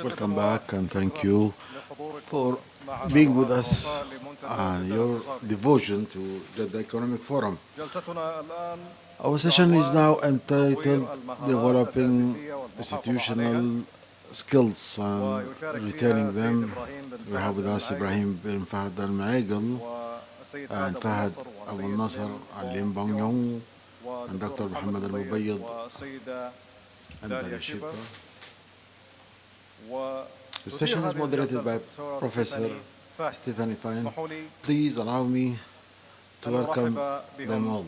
Welcome back and thank you for being with us and your devotion to the Economic Forum. Our session is now entitled Developing Institutional Skills and Retaining Them. We have with us Ibrahim Fahad AlMoiquel and Fahad Abualnasr and LIM Boon Tiong and Dr. Mohammad Almbaid and Dalia Schipper. The session is moderated by Professor Stephen Fahey. Please allow me to welcome them all.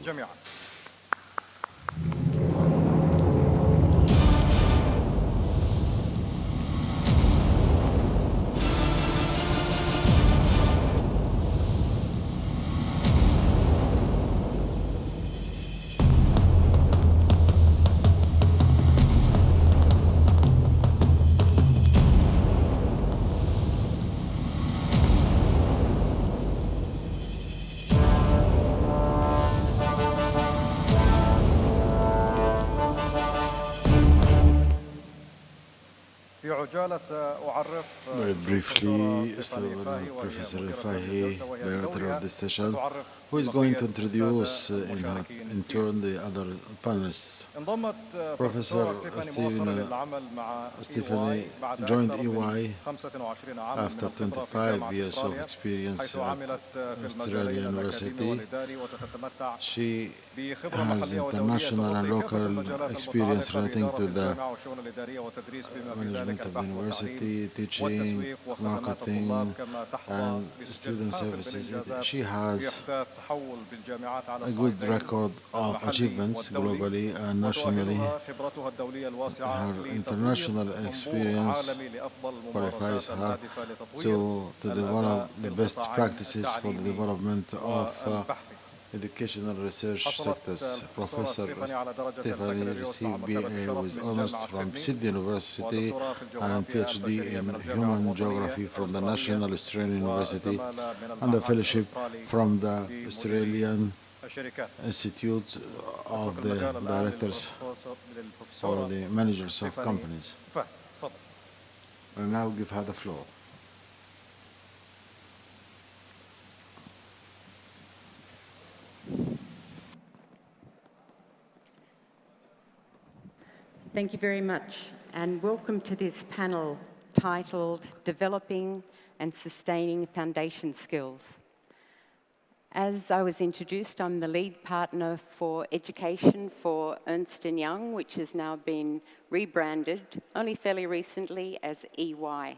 Very briefly, Professor Fahey, Director of this session, who is going to introduce in turn the other panelists. Professor Stephanie joined EY after 25 years of experience at Australian University. She has international and local experience relating to the management of the university, teaching, marketing, and student services. She has a good record of achievements globally and nationally. Her international experience qualifies her to develop the best practices for the development of educational research sectors. Professor Stephanie received BA with honors from Sydney University and PhD in Human Geography from the National Australian University and a fellowship from the Australian Institute of the Directors or the Managers of Companies. I'll now give her the floor. Thank you very much, and welcome to this panel titled Developing and Sustaining Foundation Skills. As I was introduced, I'm the lead partner for education for Ernst & Young, which has now been rebranded only fairly recently as EY.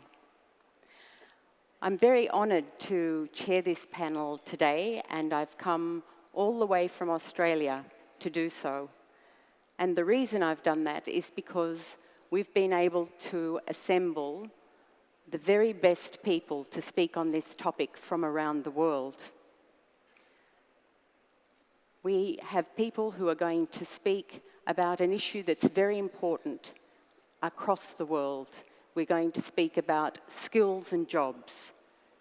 I'm very honoured to chair this panel today, and I've come all the way from Australia to do so. And the reason I've done that is because we've been able to assemble the very best people to speak on this topic from around the world. We have people who are going to speak about an issue that's very important across the world. We're going to speak about skills and jobs.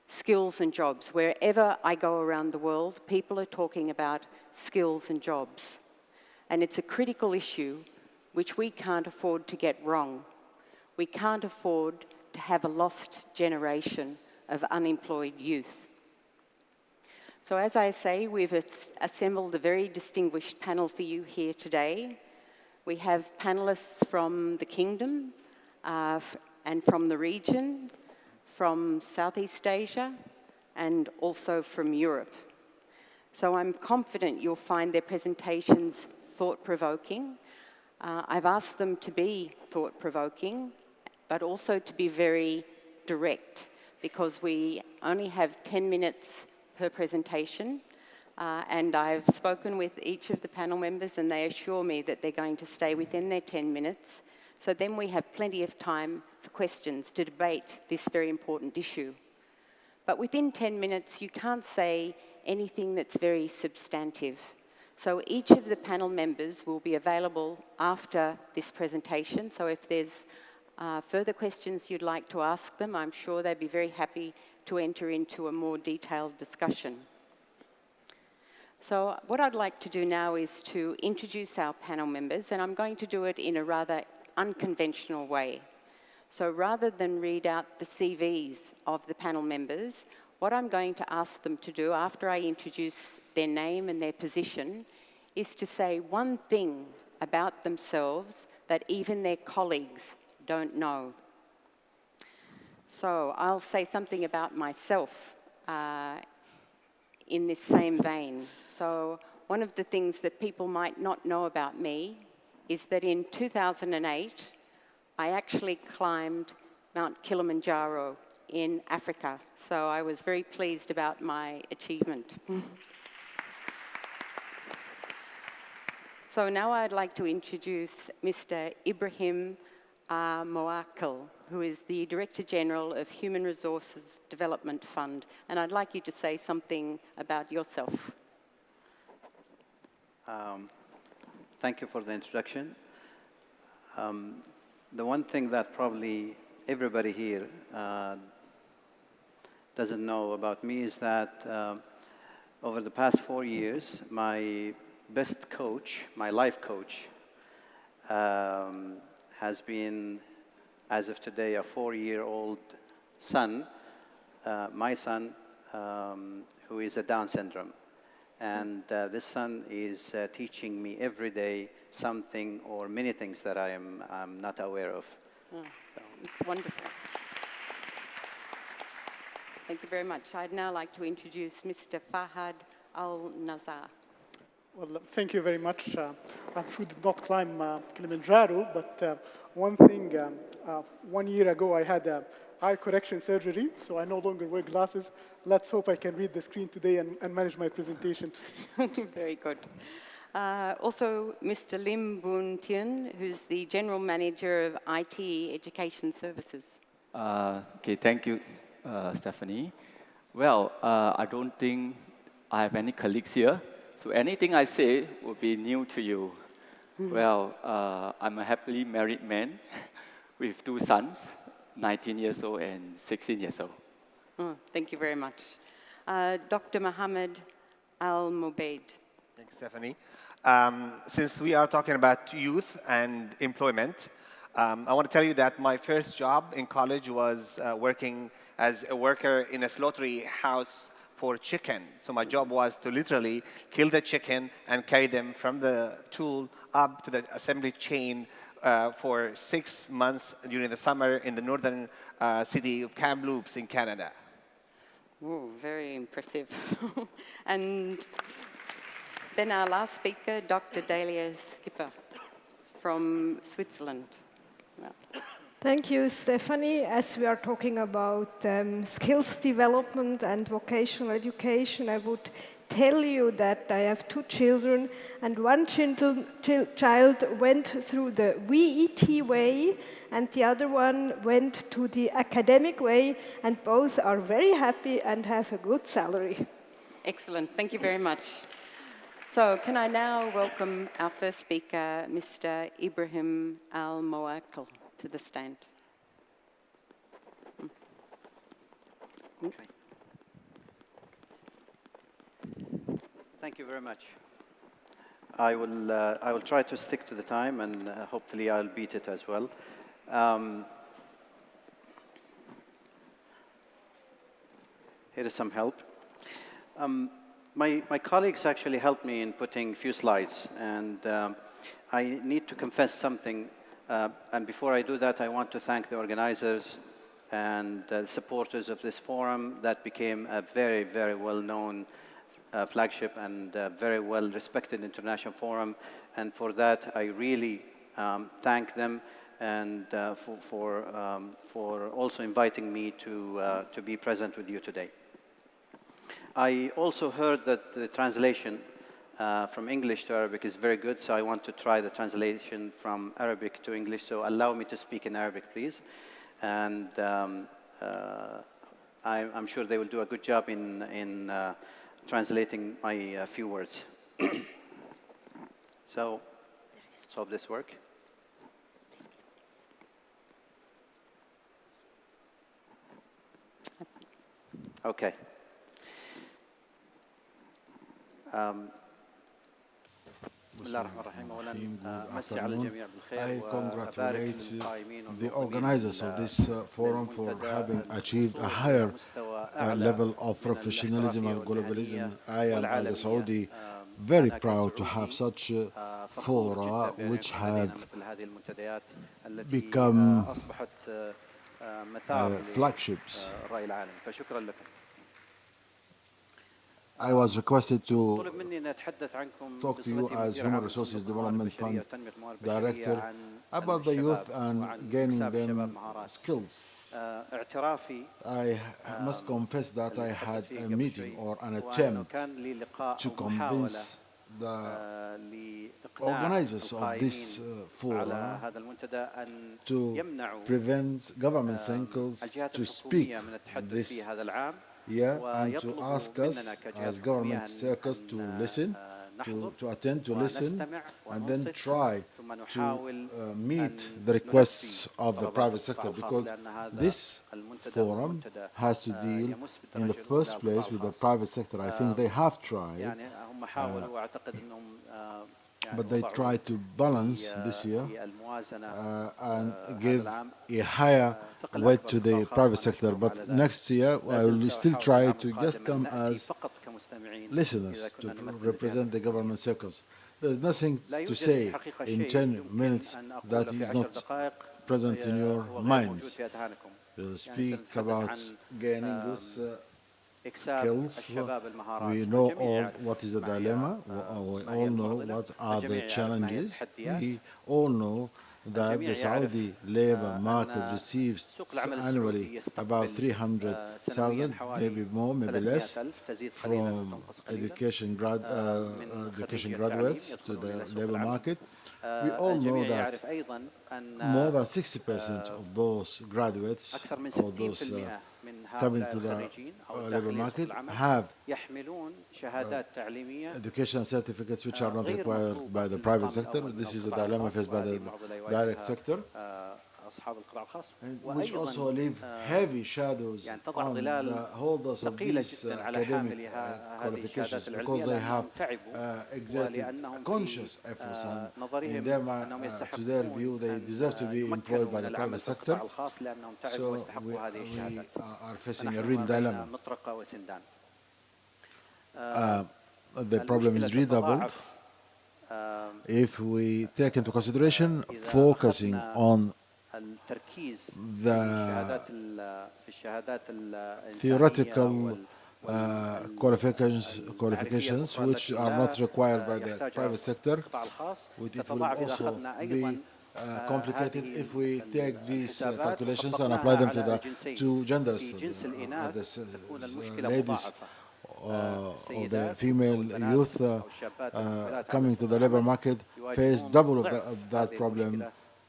Skills and jobs. Wherever I go around the world, people are talking about skills and jobs. And it's a critical issue which we can't afford to get wrong. We can't afford to have a lost generation of unemployed youth. So as I say, we've assembled a very distinguished panel for you here today. We have panelists from the Kingdom and from the region, from Southeast Asia, and also from Europe. So I'm confident you'll find their presentations thought-provoking. I've asked them to be thought-provoking, but also to be very direct, because we only have 10 minutes per presentation, and I've spoken with each of the panel members, and they assure me that they're going to stay within their 10 minutes. So then we have plenty of time for questions to debate this very important issue. But within 10 minutes, you can't say anything that's very substantive. So each of the panel members will be available after this presentation. So if there's further questions you'd like to ask them, I'm sure they'd be very happy to enter into a more detailed discussion. So what I'd like to do now is to introduce our panel members, and I'm going to do it in a rather unconventional way. So rather than read out the CVs of the panel members, what I'm going to ask them to do after I introduce their name and their position is to say one thing about themselves that even their colleagues don't know. So I'll say something about myself in this same vein. So one of the things that people might not know about me is that in 2008, I actually climbed Mount Kilimanjaro in Africa. So I was very pleased about my achievement. So now I'd like to introduce Mr. Ibrahim AlMoiquel, who is the Director General of Human Resources Development Fund. And I'd like you to say something about yourself. Thank you for the introduction. The one thing that probably everybody here doesn't know about me is that over the past 4 years, my best coach, my life coach, has been, as of today, a 4-year-old son, my son, who is a Down syndrome. And this son is teaching me every day something or many things that I'm not aware of. Oh, so. It's wonderful. Thank you very much. I'd now like to introduce Mr. Fahad Abualnasr. Well, thank you very much. I'm sure did not climb Kilimanjaro, but one thing, 1 year ago I had eye correction surgery, so I no longer wear glasses. Let's hope I can read the screen today and manage my presentation. Very good. Also, Mr. LIM Boon Tiong, who's the General Manager of IT Education Services. Okay, thank you, Stephanie. Well, I don't think I have any colleagues here, so anything I say will be new to you. Well, I'm a happily married man with 2 sons, 19 years old and 16 years old. Oh, thank you very much. Dr. Mohammad Almbaid. Thanks, Stephanie. Since we are talking about youth and employment, I want to tell you that my first job in college was working as a worker in a slaughtering house for chicken. So my job was to literally kill the chicken and carry them from the tool up to the assembly chain for 6 months during the summer in the northern city of Kamloops in Canada. Oh, very impressive. And then our last speaker, Dr. Dalia Schipper from Switzerland. Well. Thank you, Stephanie. As we are talking about skills development and vocational education, I would tell you that I have 2 children, and one child went through the VET way, and the other one went to the academic way, and both are very happy and have a good salary. Excellent. Thank you very much. So can I now welcome our first speaker, Mr. Ibrahim AlMoiquel, to the stand. Okay. Thank you very much. I will try to stick to the time, and hopefully I'll beat it as well. Here is some help. My colleagues actually helped me in putting a few slides, and I need to confess something. And before I do that, I want to thank the organizers and supporters of this forum that became a very, very well-known flagship and very well-respected international forum. And for that, I really thank them, and for also inviting me to be present with you today. I also heard that the translation from English to Arabic is very good, so I want to try the translation from Arabic to English. So allow me to speak in Arabic, please. And I'm sure they will do a good job in translating my few words. So let's hope this works. Okay. بسم الله الرحمن الرحيم. أولاً Good مسي على afternoon. الجميع بالخير I وأبارك congratulate للقائمين the والمقيمين organizers of this forum for having achieved a higher level of professionalism and globalism. I am, as a Saudi, very proud to have such fora which have become flagships. الرأي العالمي. فشكرا لكم. I was requested to طلب مني أن أتحدث عنكم talk to you as Human Resources Development Fund Director about the youth and gaining them skills. I must confess that I had a meeting or an attempt to convince the organizers of this forum to prevent government circles to speak this year and to ask us as government circles to listen, to attend, to listen, and then try to meet the requests of the private sector, because this forum has to deal in the first place with the private sector. I think they have tried, but they try to balance this year and give a higher weight to the private sector. But next year, I will still try to just come as listeners to represent the government circles. There's nothing to say in 10 minutes that is not present in your minds. We'll speak about gaining those skills. We know all what is the dilemma. We all know what are the challenges. We all know that the Saudi labor market receives annually about 300,000, maybe more, maybe less, from education graduates to the labor market. We all know that more than 60% of those graduates or those coming to the labor market have education certificates which are not required by the private sector. This is a dilemma faced by the direct sector, and which also leave heavy shadows on the holders of these academic qualifications, because they have exerted conscious efforts, and in them, to their view, they deserve to be employed by the private sector. So we are facing a real dilemma. The problem is redoubled if we take into consideration focusing on the theoretical qualifications which are not required by the private sector. It will also be complicated if we take these calculations and apply them to the two genders, the ladies or the female youth coming to the labor market face double of that problem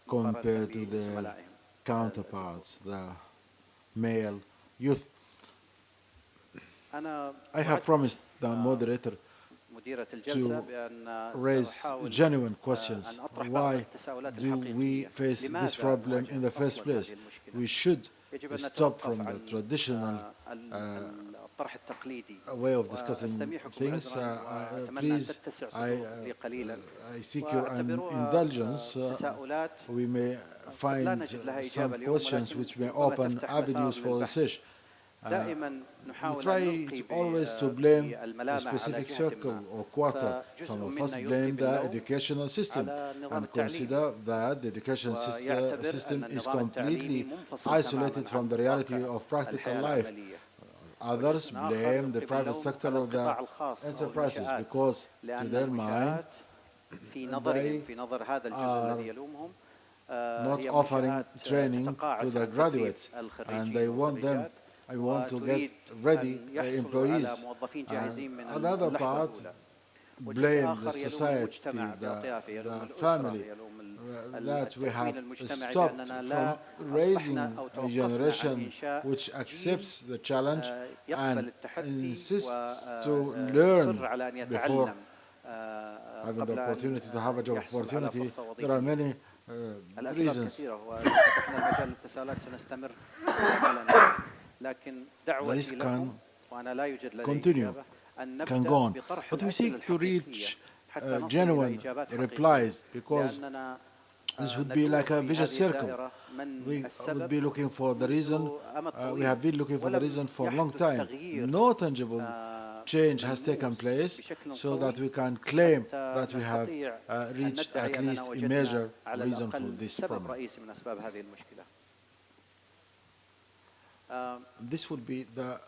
compared to their counterparts, the male youth. I have promised the moderator to raise genuine questions. Why do we face this problem in the first place? We should stop from the traditional way of discussing things. Please, I seek your indulgence. We may find some questions which may open avenues for research. We try always to blame a specific circle or quarter. Some of us blame the educational system and consider that the education system is completely isolated from the reality of practical life. Others blame the private sector or the enterprises because, to their mind, they are not offering training to the graduates, and they want them. I want to get ready employees. And another part blame the society, the family, that we have stopped from raising a generation which accepts the challenge and insists to learn before having the opportunity to have a job opportunity. There are many reasons. The list can continue, can go on. But we seek to reach genuine replies, because this would be like a vicious circle. We would be looking for the reason. We have been looking for the reason for a long time. No tangible change has taken place so that we can claim that we have reached at least a major reason for this problem. This will be the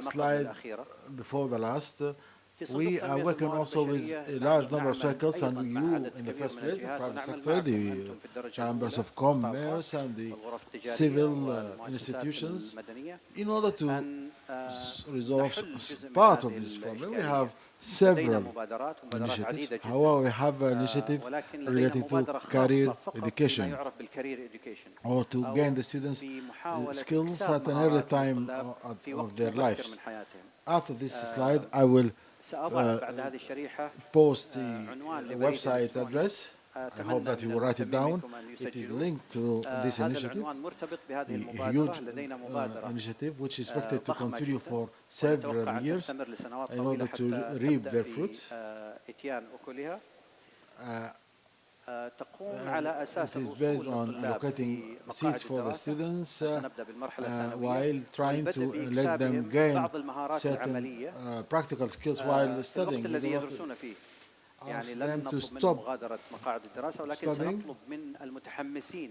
slide before the last. We are working also with a large number of circles, and you, in the first place, the private sector, the chambers of commerce, and the civil institutions, in order to resolve part of this problem. We have several initiatives. However, we have an initiative related to career education, or to gain the students skills at an early time of their lives. After this slide, I will post the website address. I hope that you will write it down. It is linked to this initiative, a huge initiative which is expected to continue for several years in order to reap their fruits. It is based on allocating seats for the students while trying to let them gain certain practical skills while studying. We do not ask them to stop studying,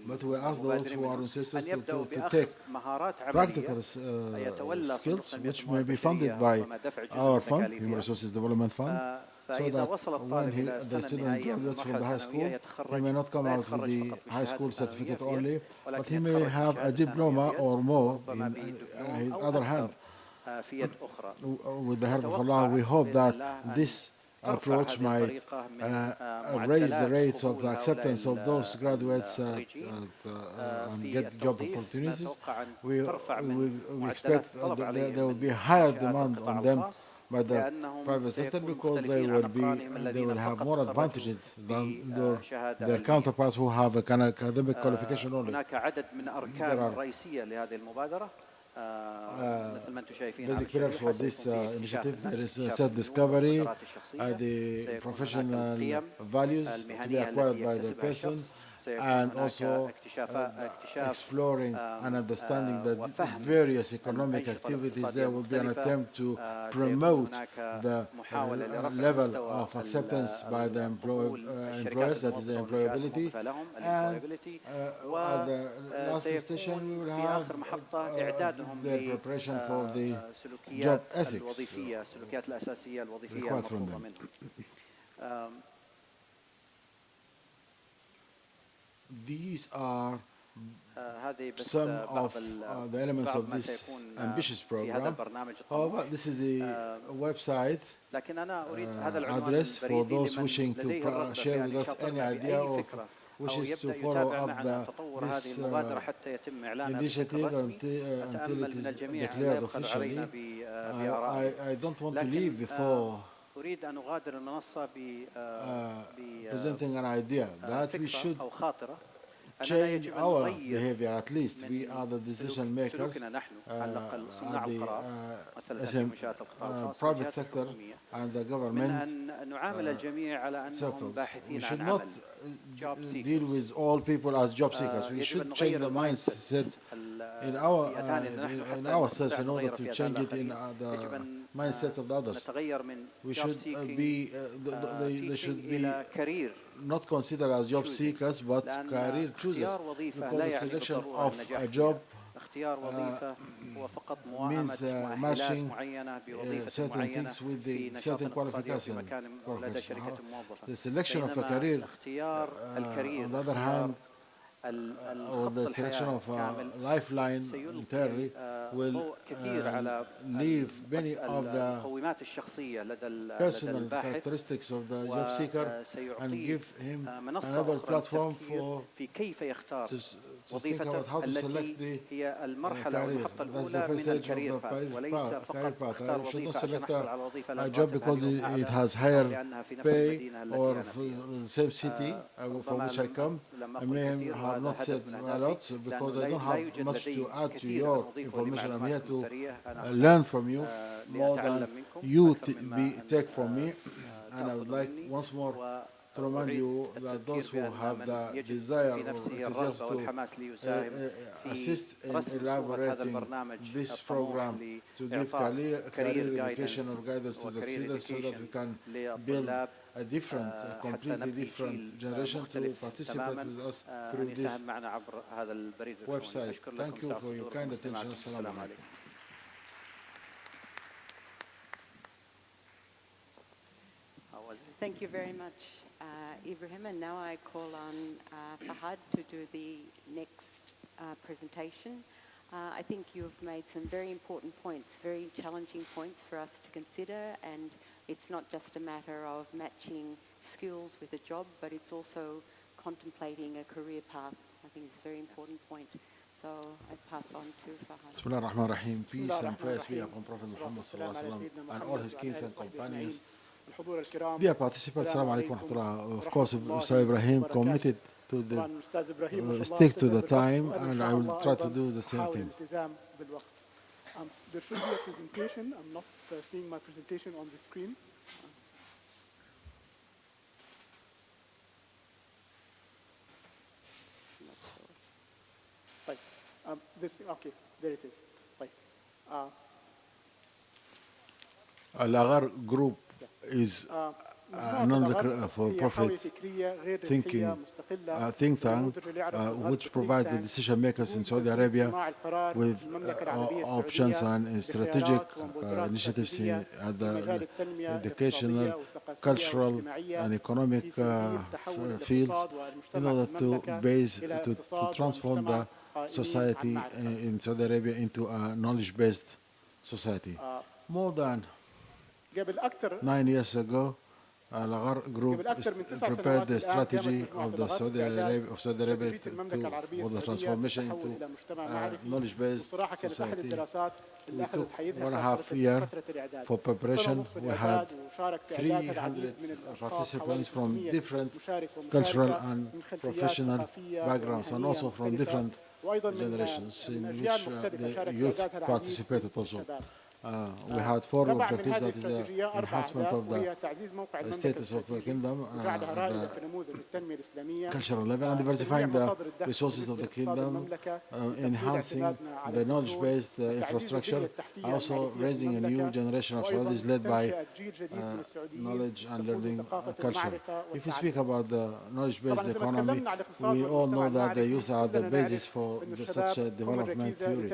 but we ask those who are interested to take practical skills, which may be funded by our fund, Human Resources Development Fund, so that when the student graduates from the high school, he may not come out with the high school certificate only, but he may have a diploma or more in his other hand. With the help of Allah, we hope that this approach might raise the rates of the acceptance of those graduates and get job opportunities. We expect there will be higher demand on them by the private sector, because they will have more advantages than their counterparts who have an academic qualification only. Basic pillars for this initiative: there is self-discovery, the professional values to be acquired by the person, and also exploring and understanding the various economic activities. There will be an attempt to promote the level of acceptance by the employers, that is the employability. And at the last session, we will have their preparation for the job ethics required from them. These are some of the elements of this ambitious program. However, this is a website address for those wishing to share with us any idea of wishes to follow up this initiative until it is declared officially. I don't want to leave before presenting an idea that we should change our behavior. At least we are the decision makers at the private sector and the government circles. We should not deal with all people as job seekers. We should change the mindset in ourselves in order to change it in the mindset of the others. We should they should be not considered as job seekers, but career choosers, because the selection of a job means matching certain things with the certain qualification. The selection of a career, on the other hand, or the selection of a lifeline entirely, will leave many of the personal characteristics of the job seeker and give him another platform to think about how to select the career. That's the first stage of the career path. I should not select a job because it has higher pay or for the same city from which I come. I may have not said a lot because I don't have much to add to your information. I'm here to learn from you more than you take from me. And I would like once more to remind you that those who have the desire or enthusiasm to assist in elaborating this program to give career education or guidance to the students so that we can build a different, a completely different generation to participate with us through this website. Thank you for your kind attention. Assalamu alaikum. Thank you very much, Ibrahim. And now I call on Fahad to do the next presentation. I think you've made some very important points, very challenging points for us to consider, and it's not just a matter of matching skills with a job, but it's also contemplating a career path. I think it's a very important point. So I pass on to Fahad. Bismillah ar-Rahman ar-Rahim. Peace and praise be upon Prophet Muhammad sallallahu alaihi wasallam and all his kings and companions. Dear participants, Assalamu alaikum wa rahmatullah. Of course, Mr. Ibrahim committed to the stick to the time, and I will try to do the same thing. There should be a presentation. I'm not seeing my presentation on the screen. Okay, there it is. Al-Aghar group is a non-for-profit think tank which provides the decision makers in Saudi Arabia with options and strategic initiatives at the educational, cultural, and economic fields in order to transform the society in Saudi Arabia into a knowledge-based society. More than 9 years ago, Al-Aghar group prepared the strategy of the Saudi Arabia for the transformation into a knowledge-based society. We took 1.5 years for preparation. We had 300 participants from different cultural and professional backgrounds, and also from different generations in which the youth participated also. We had 4 objectives, that is the enhancement of the status of the kingdom, the cultural level, and diversifying the resources of the kingdom, enhancing the knowledge-based infrastructure, also raising a new generation of Saudis led by knowledge and learning culture. If we speak about the knowledge-based economy, we all know that the youth are the basis for such a development theory.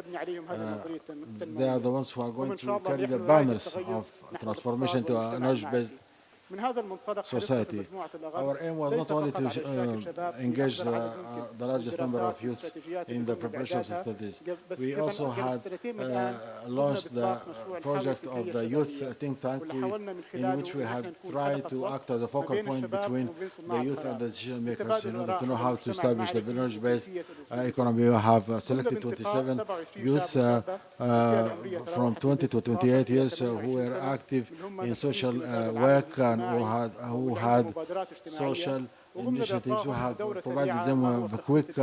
They are the ones who are going to carry the banners of transformation to a knowledge-based society. Our aim was not only to engage the largest number of youth in the preparation of studies. We also had launched the project of the youth think tank, in which we had tried to act as a focal point between the youth and the decision makers in order to know how to establish the knowledge-based economy. We have selected 27 youths from 20 to 28 years who were active in social work and who had social initiatives. We have provided them with a quick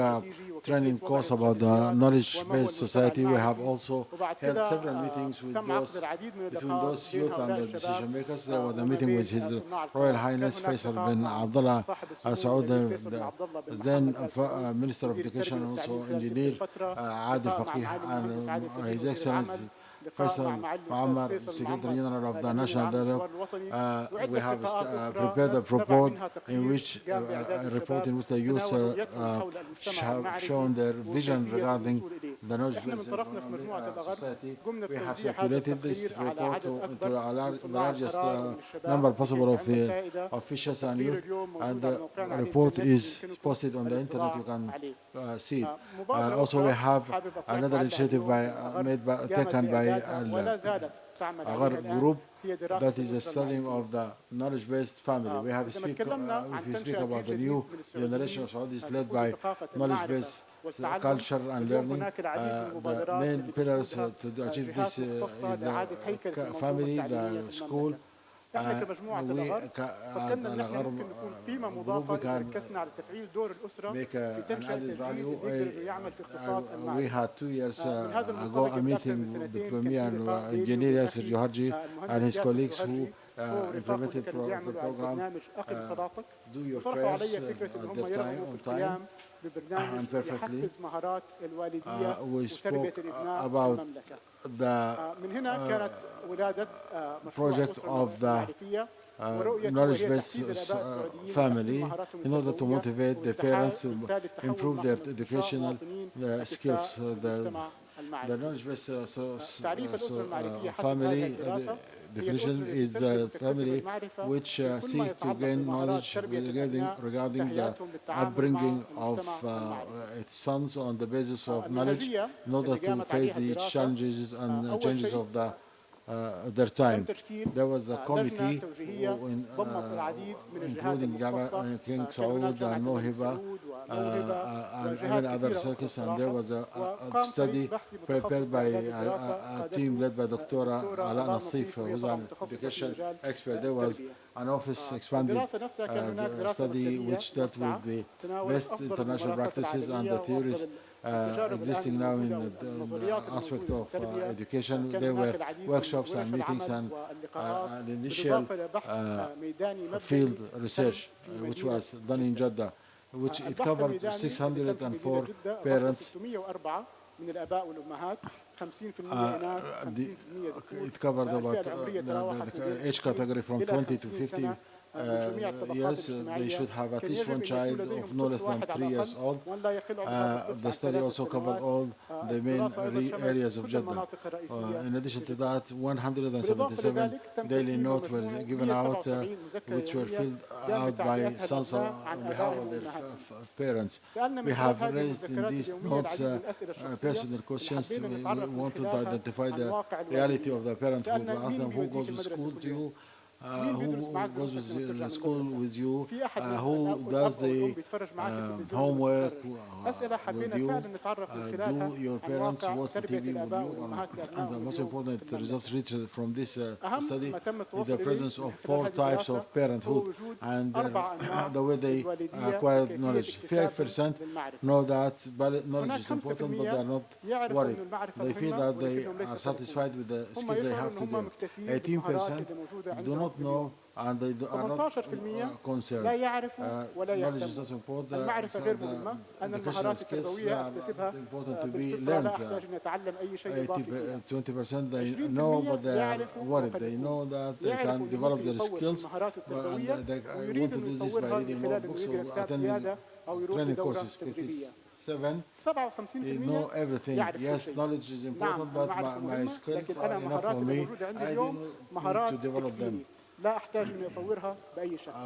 training course about the knowledge-based society. We have also held several meetings with between those youth and the decision makers. There was a meeting with His Royal Highness Faisal bin Abdullah Al Saud, the then Minister of Education, also Engineer Adil Faqih, and His Excellency Faisal Muammar, Secretary General of the National Dialogue. We have prepared a report in which the youth have shown their vision regarding the knowledge-based society. We have circulated this report to the largest number possible of officials and youth, and the report is posted on the internet. You can see it. Also, we have another initiative taken by Aghar group, that is the studying of the knowledge-based family. We have if we speak about the new generation of Saudis led by knowledge-based culture and learning, the main pillars to achieve this is the family, the school. We can make an added value. We had 2 years ago a meeting between me and Engineer Yasser Joharji and his colleagues, who implemented the program, do your prayers at their time, on time, and perfectly. We spoke about the project of the knowledge-based family in order to motivate the parents to improve their educational skills. The knowledge-based family definition is the family which seek to gain knowledge regarding the upbringing of its sons on the basis of knowledge in order to face the challenges and changes of their time. There was a committee including King Saud and Mohiba and many other circles, and there was a study prepared by a team led by Dr. Ala Nasif, who is an education expert. There was an office expanded study which dealt with the best international practices and the theories existing now in the aspect of education. There were workshops and meetings and an initial field research which was done in Jeddah, which it covered 604 parents. It covered about the age category from 20 to 50 years. They should have at least one child of no less than 3 years old. The study also covered all the main areas of Jeddah. In addition to that, 177 daily notes were given out, which were filled out by sons on behalf of their parents. We have raised in these notes personal questions. We wanted to identify the reality of the parenthood. We asked them, who goes to school to you? Who goes to school with you? Who does the homework with you? Do your parents watch the TV with you? And the most important results reached from this study is the presence of 4 types of parenthood and the way they acquired knowledge. 5% know that knowledge is important, but they are not worried. They feel that they are satisfied with the skills they have today. 18% do not know and they are not concerned. Knowledge is not important. The educational skills are important to be learned. 20% they know, but they are worried. They know that they can develop their skills, and they want to do this by reading more books or attending training courses. 57 they know everything. Yes, knowledge is important, but my skills are enough for me. I don't need to develop them.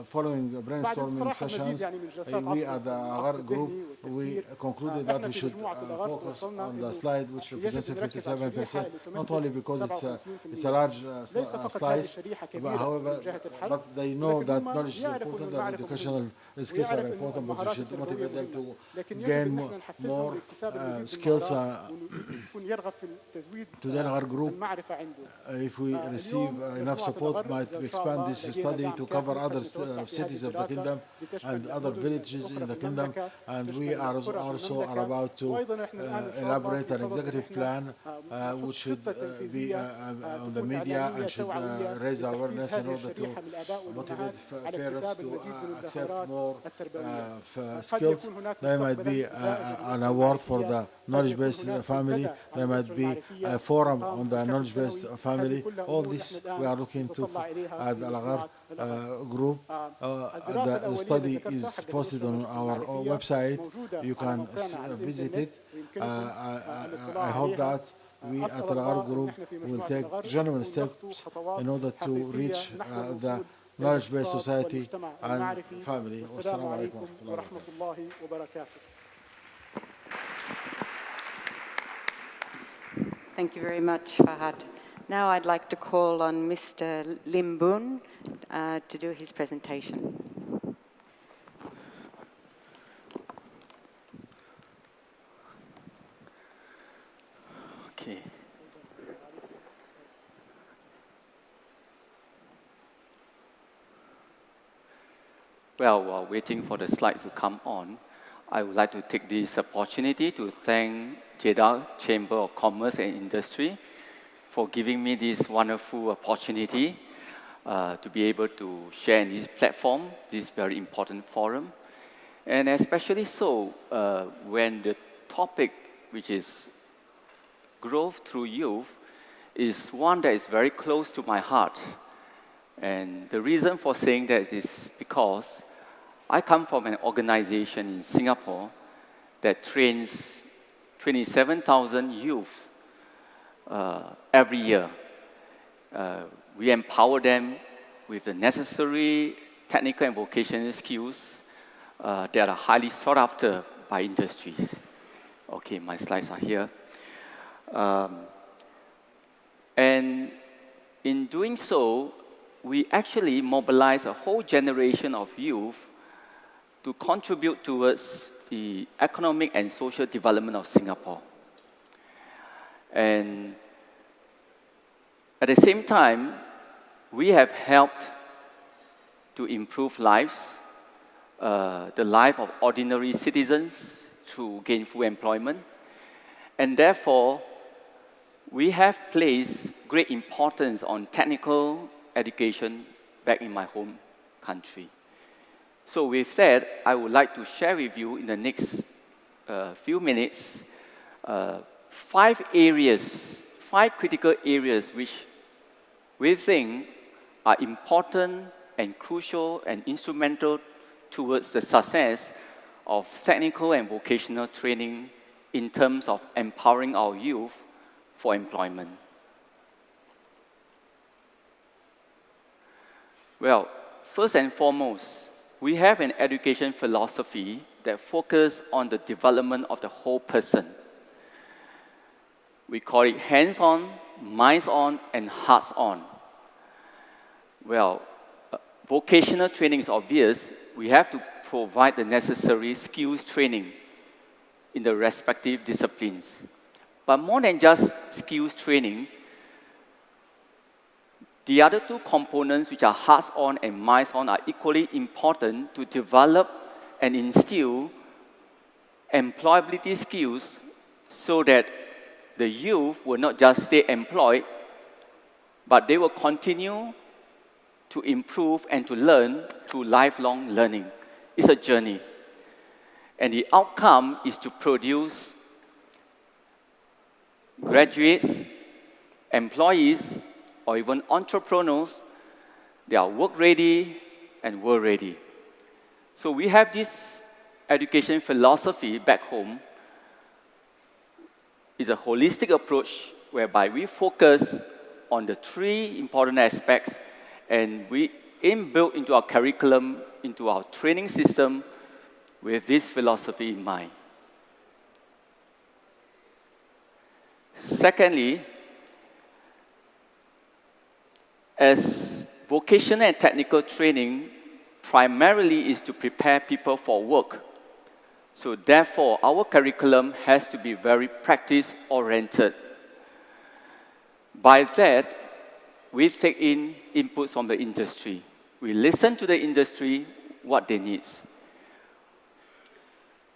Following the brainstorming sessions, we at the Aghar group, we concluded that we should focus on the slide which represents 57%, not only because it's a large slice, but however, but they know that knowledge is important, that educational skills are important, but we should motivate them to gain more skills. To the Aghar group, if we receive enough support, might expand this study to cover other cities of the kingdom and other villages in the kingdom, and we are also about to elaborate an executive plan which should be on the media and should raise awareness in order to motivate parents to accept more skills. There might be an award for the knowledge-based family. There might be a forum on the knowledge-based family. All this we are looking to at the Aghar group. The study is posted on our website. You can visit it. I hope that we at the Aghar group will take genuine steps in order to reach the knowledge-based society and family. Wassalamu alaikum wa rahmatullahi wa barakatuh. Thank you very much, Fahad. Now I'd like to call on Mr. LIM Boon to do his presentation. Okay. Well, while waiting for the slide to come on, I would like to take this opportunity to thank Jeddah Chamber of Commerce and Industry for giving me this wonderful opportunity. to be able to share in this platform, this very important forum. And especially so when the topic, which is growth through youth, is one that is very close to my heart. And the reason for saying that is because I come from an organization in Singapore that trains 27,000 youth every year. We empower them with the necessary technical and vocational skills that are highly sought after by industries. Okay, my slides are here. And in doing so, we actually mobilize a whole generation of youth to contribute towards the economic and social development of Singapore. And at the same time, we have helped to improve lives, the life of ordinary citizens through gainful employment. And therefore, we have placed great importance on technical education back in my home country. So with that, I would like to share with you in the next few minutes 5 critical areas which we think are important and crucial and instrumental towards the success of technical and vocational training in terms of empowering our youth for employment. Well, first and foremost, we have an education philosophy that focuses on the development of the whole person. We call it hands-on, minds-on, and hearts-on. Well, vocational training is obvious. We have to provide the necessary skills training in the respective disciplines. But more than just skills training, the other 2 components, which are hearts-on and minds-on, are equally important to develop and instill employability skills so that the youth will not just stay employed, but they will continue to improve and to learn through lifelong learning. It's a journey. And the outcome is to produce graduates, employees, or even entrepreneurs. They are work-ready and world-ready. So we have this education philosophy back home. It's a holistic approach whereby we focus on the 3 important aspects, and we inbuilt into our curriculum, into our training system, with this philosophy in mind. Secondly, as vocational and technical training primarily is to prepare people for work. So therefore, our curriculum has to be very practice-oriented. By that, we take in inputs from the industry. We listen to the industry, what they need.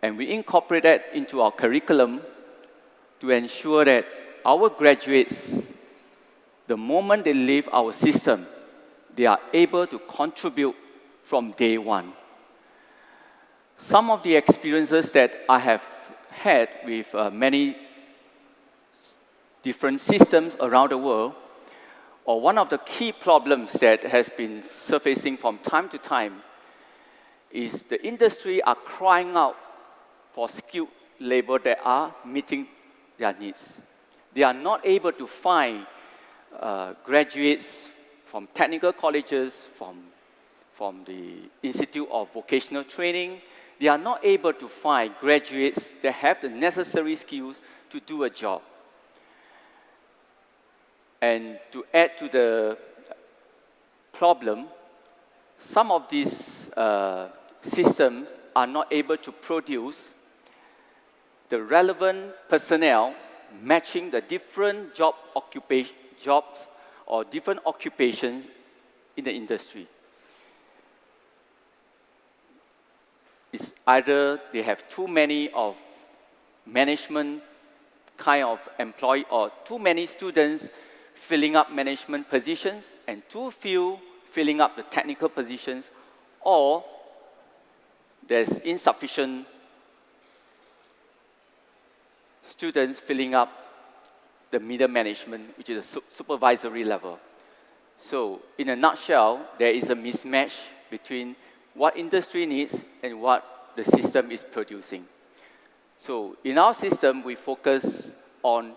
And we incorporate that into our curriculum to ensure that our graduates, the moment they leave our system, they are able to contribute from day one. Some of the experiences that I have had with many different systems around the world, or one of the key problems that has been surfacing from time to time, is the industry are crying out for skilled labor that are meeting their needs. They are not able to find graduates from technical colleges, from the Institute of Vocational Training. They are not able to find graduates that have the necessary skills to do a job. And to add to the problem, some of these systems are not able to produce the relevant personnel matching the different jobs or different occupations in the industry. It's either they have too many of management kind of employee or too many students filling up management positions and too few filling up the technical positions, or there's insufficient students filling up the middle management, which is a supervisory level. So in a nutshell, there is a mismatch between what industry needs and what the system is producing. So in our system, we focus on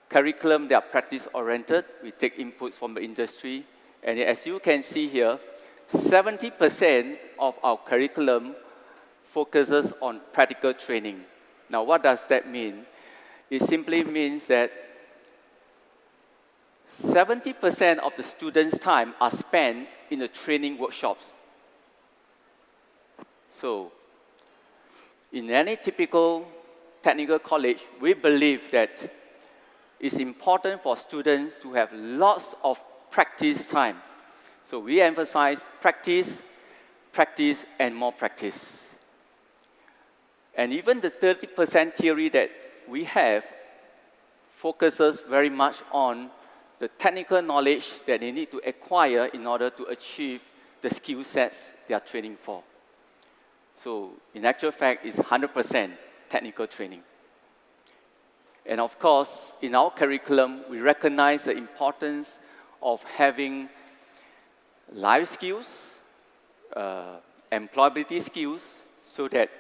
curriculum that are practice-oriented. We take inputs from the industry. And as you can see here, 70% of our curriculum focuses on practical training. Now, what does that mean? It simply means that 70% of the students' time are spent in the training workshops. So, in any typical technical college, we believe that it's important for students to have lots of practice time. So we emphasize practice, practice, and more practice. And even the 30% theory that we have focuses very much on the technical knowledge that they need to acquire in order to achieve the skill sets they are training for. So in actual fact, it's 100% technical training. And of course, in our curriculum, we recognize the importance of having life skills, employability skills, so that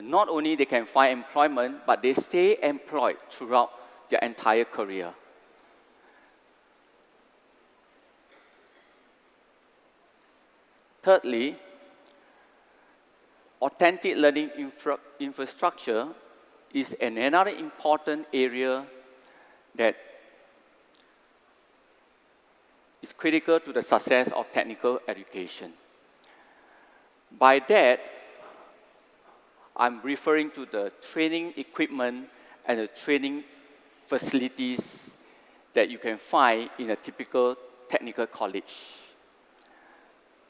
not only they can find employment, but they stay employed throughout their entire career. Thirdly, authentic learning infrastructure is another important area that is critical to the success of technical education. By that, I'm referring to the training equipment and the training facilities that you can find in a typical technical college.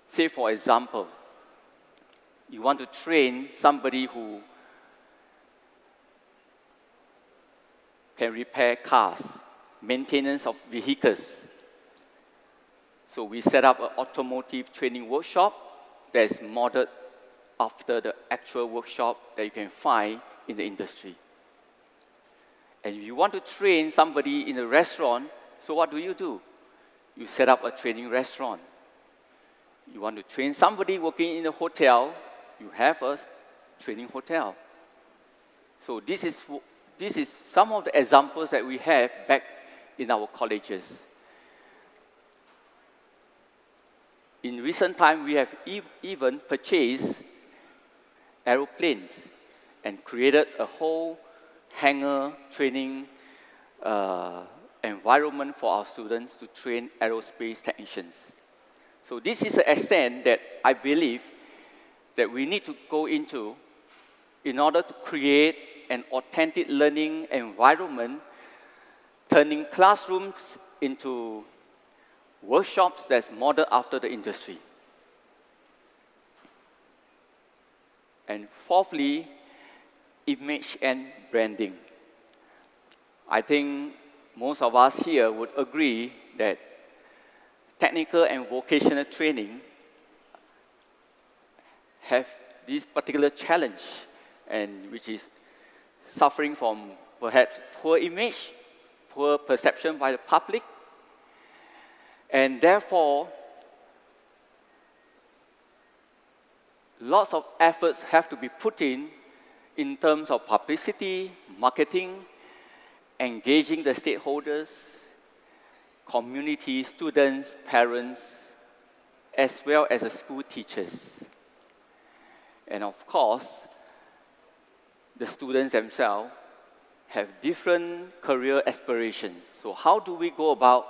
Say, for example, you want to train somebody who can repair cars, maintenance of vehicles. So we set up an automotive training workshop that is modeled after the actual workshop that you can find in the industry. And if you want to train somebody in a restaurant, so what do? You set up a training restaurant. You want to train somebody working in a hotel, you have a training hotel. So this is some of the examples that we have back in our colleges. In recent time, we have even purchased aeroplanes and created a whole hangar training environment for our students to train aerospace technicians. So this is an extent that I believe that we need to go into in order to create an authentic learning environment, turning classrooms into workshops that's modeled after the industry. And fourthly, image and branding. I think most of us here would agree that technical and vocational training have this particular challenge, and which is suffering from perhaps poor image, poor perception by the public, and therefore lots of efforts have to be put in terms of publicity, marketing, engaging the stakeholders, community, students, parents, as well as the school teachers. And of course, the students themselves have different career aspirations. So how do we go about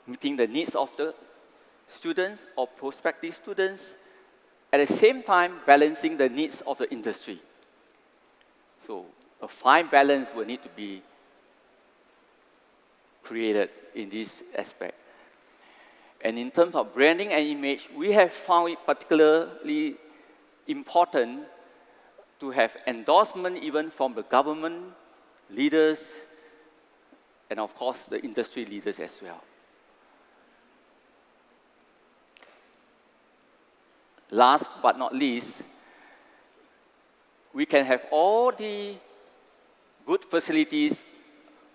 meeting the needs of the students or prospective students, at the same time balancing the needs of the industry? So a fine balance will need to be created in this aspect. And in terms of branding and image, we have found it particularly important to have endorsement even from the government leaders and of course the industry leaders as well. last but not least, we can have all the good facilities,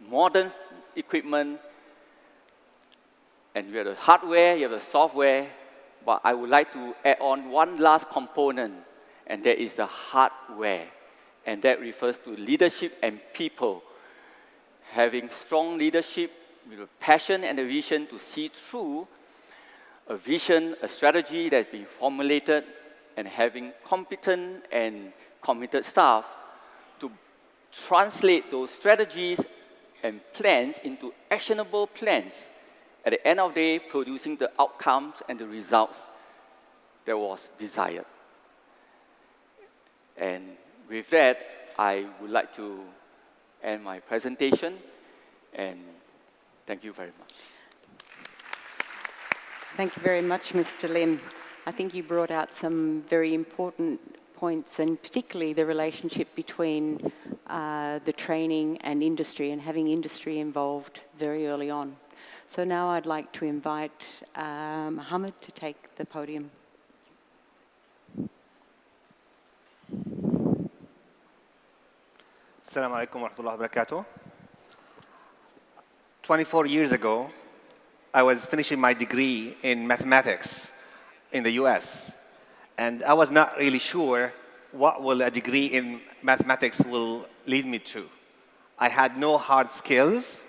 modern equipment, and you have the hardware, you have the software, but I would like to add on one last component, and that is the hardware. And that refers to leadership and people. Having strong leadership with a passion and a vision to see through a vision, a strategy that's been formulated, and having competent and committed staff to translate those strategies and plans into actionable plans. At the end of the day, producing the outcomes and the results that was desired. And with that, I would like to end my presentation, and thank you very much. Thank you very much, Mr. Lim. I think you brought out some very important points, and particularly the relationship between the training and industry, and having industry involved very early on. So now I'd like to invite Mohammad to take the podium. Assalamu alaikum wa rahmatullahi wa barakatuh. 24 years ago, I was finishing my degree in mathematics in the US. And I was not really sure what will a degree in mathematics will lead me to. I had no hard skills.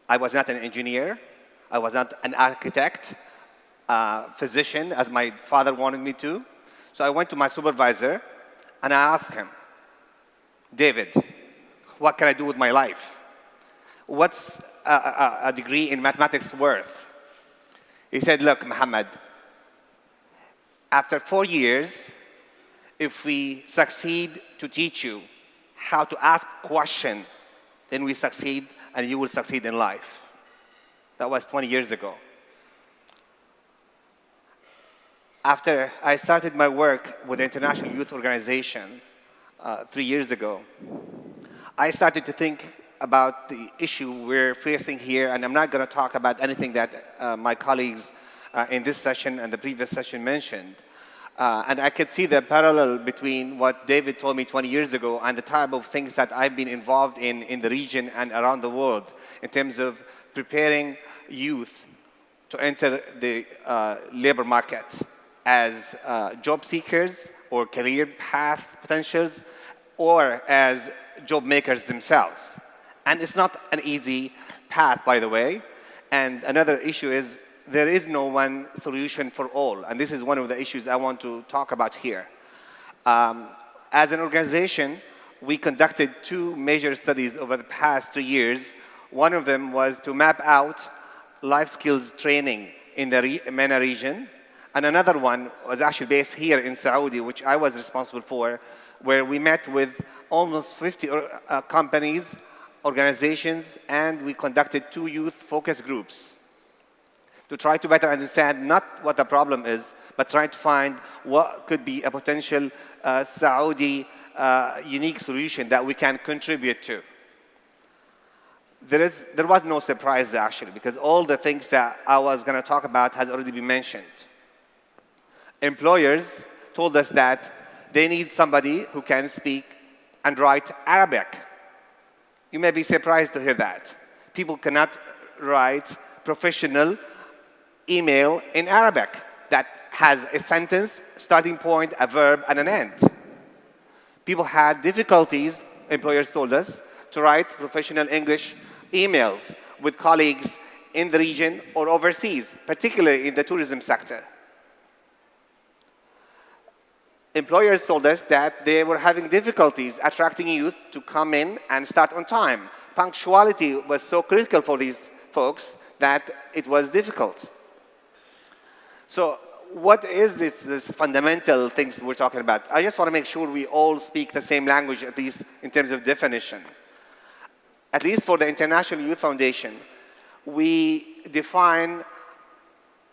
I was not an engineer. I was not an architect, physician, as my father wanted me to. So I went to my supervisor, and I asked him, David, what can I do with my life? What's a degree in mathematics worth? He said, look, Mohammed, after 4 years, if we succeed to teach you how to ask questions, then we succeed and you will succeed in life. That was 20 years ago. After I started my work with the International Youth Organization 3 years ago, I started to think about the issue we're facing here, and I'm not going to talk about anything that my colleagues in this session and the previous session mentioned. And I could see the parallel between what David told me 20 years ago and the type of things that I've been involved in the region and around the world in terms of preparing youth to enter the labor market as job seekers or career path potentials, or as job makers themselves. And it's not an easy path, by the way. And another issue is there is no one solution for all. And this is one of the issues I want to talk about here. As an organization, we conducted 2 major studies over the past 3 years. One of them was to map out life skills training in the MENA region. And another one was actually based here in Saudi, which I was responsible for, where we met with almost 50 companies, organizations, and we conducted 2 youth focus groups to try to better understand not what the problem is, but try to find what could be a potential Saudi unique solution that we can contribute to. There was no surprise, actually, because all the things that I was going to talk about has already been mentioned. Employers told us that they need somebody who can speak and write Arabic. You may be surprised to hear that. People cannot write professional email in Arabic that has a sentence, starting point, a verb, and an end. People had difficulties, employers told us, to write professional English emails with colleagues in the region or overseas, particularly in the tourism sector. Employers told us that they were having difficulties attracting youth to come in and start on time. Punctuality was so critical for these folks that it was difficult. So what is this fundamental things we're talking about? I just want to make sure we all speak the same language, at least in terms of definition. At least for the International Youth Foundation, we define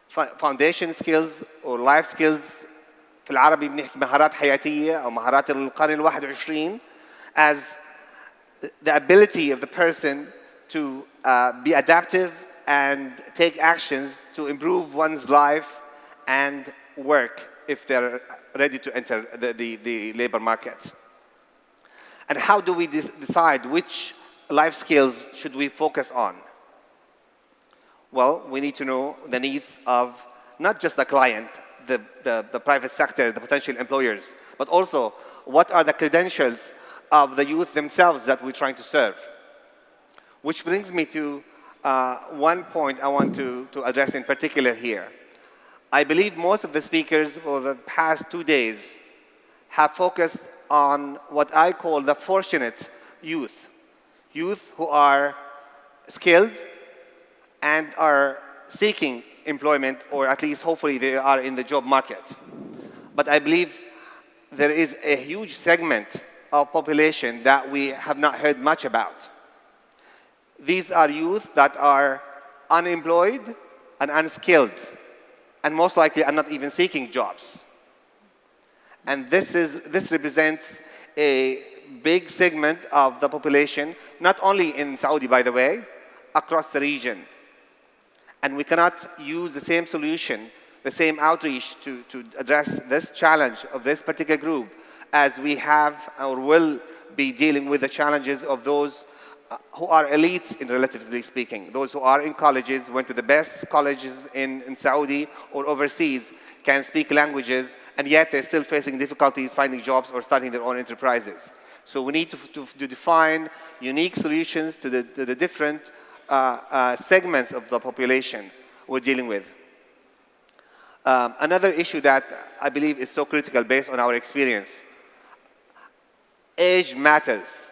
foundation skills or life skills في العربي بنحكي مهارات حياتية أو مهارات القرن ال21 as the ability of the person to be adaptive and take actions to improve one's life and work if they're ready to enter the labor market. And how do we decide which life skills should we focus on? Well, we need to know the needs of not just the client, the private sector, the potential employers, but also what are the credentials of the youth themselves that we're trying to serve. Which brings me to one point I want to address in particular here. I believe most of the speakers over the past 2 days have focused on what I call the fortunate youth. Youth who are skilled and are seeking employment, or at least hopefully they are in the job market. But I believe there is a huge segment of population that we have not heard much about. These are youth that are unemployed and unskilled, and most likely are not even seeking jobs. And this represents a big segment of the population, not only in Saudi, by the way, across the region. And we cannot use the same solution, the same outreach to address this challenge of this particular group as we have or will be dealing with the challenges of those who are elites, in relatively speaking. Those who are in colleges, went to the best colleges in Saudi or overseas, can speak languages, and yet they're still facing difficulties finding jobs or starting their own enterprises. So we need to define unique solutions to the different segments of the population we're dealing with. Another issue that I believe is so critical based on our experience, age matters.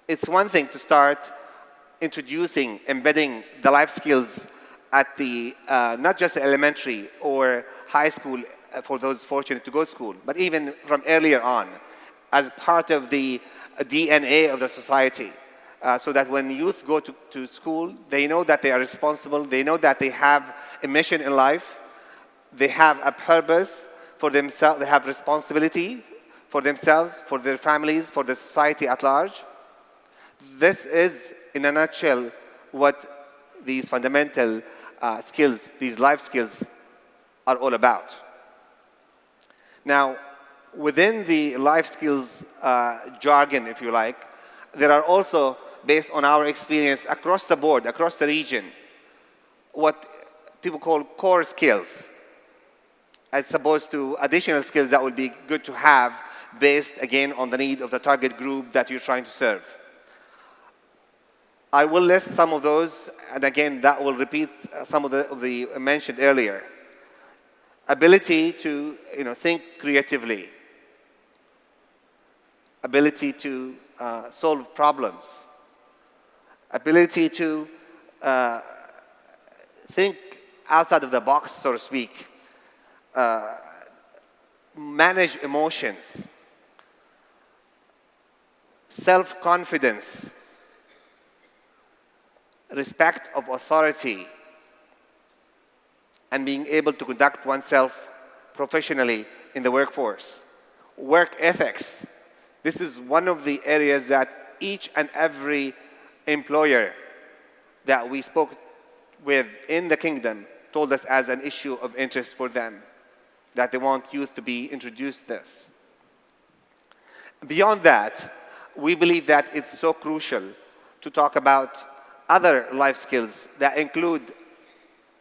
It's one thing to start introducing, embedding the life skills at the, not just elementary or high school for those fortunate to go to school, but even from earlier on as part of the DNA of the society. So that when youth go to school, they know that they are responsible, they know that they have a mission in life, they have a purpose for themselves, they have responsibility for themselves, for their families, for the society at large. This is, in a nutshell, what these fundamental skills, these life skills, are all about. Now, within the life skills jargon, if you like, there are also, based on our experience across the board, across the region, what people call core skills, as opposed to additional skills that would be good to have based, again, on the need of the target group that you're trying to serve. I will list some of those, and again, that will repeat some of the mentioned earlier. Ability to think creatively. Ability to solve problems. Ability to think outside of the box, so to speak. Manage emotions. Self-confidence. Respect of authority, and being able to conduct oneself professionally in the workforce. Work ethics. This is one of the areas that each and every employer that we spoke with in the kingdom told us as an issue of interest for them, that they want youth to be introduced to this. Beyond that, we believe that it's so crucial to talk about other life skills that include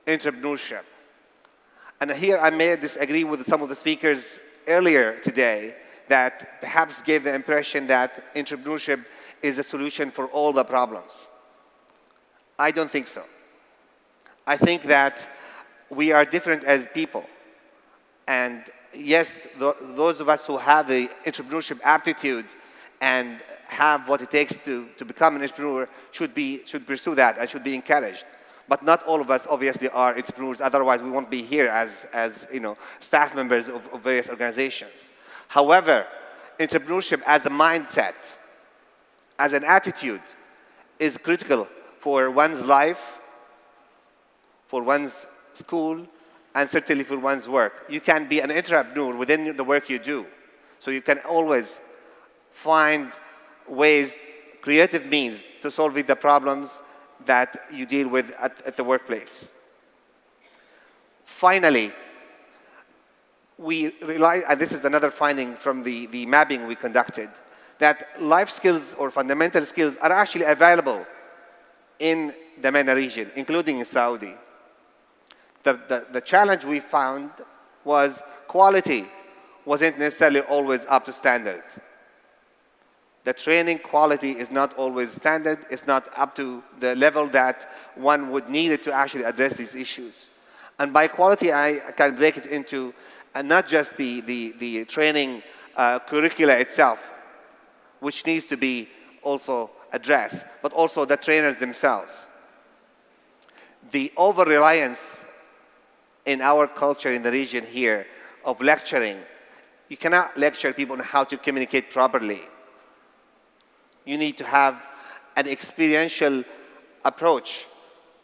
entrepreneurship. And here I may disagree with some of the speakers earlier today that perhaps gave the impression that entrepreneurship is a solution for all the problems. I don't think so. I think that we are different as people. And yes, those of us who have the entrepreneurship aptitude and have what it takes to become an entrepreneur should pursue that and should be encouraged. But not all of us obviously are entrepreneurs, otherwise we won't be here as staff members of various organizations. However, entrepreneurship as a mindset, as an attitude, is critical for one's life, for one's school, and certainly for one's work. You can be an entrepreneur within the work you do. So you can always find ways, creative means to solving the problems that you deal with at the workplace. Finally, we realized, and this is another finding from the mapping we conducted, that life skills or fundamental skills are actually available in the MENA region, including in Saudi. The challenge we found was quality wasn't necessarily always up to standard. The training quality is not always standard. It's not up to the level that one would need it to actually address these issues. And by quality, I can break it into not just the training curricula itself, which needs to be also addressed, but also the trainers themselves. The over-reliance in our culture in the region here of lecturing, you cannot lecture people on how to communicate properly. You need to have an experiential approach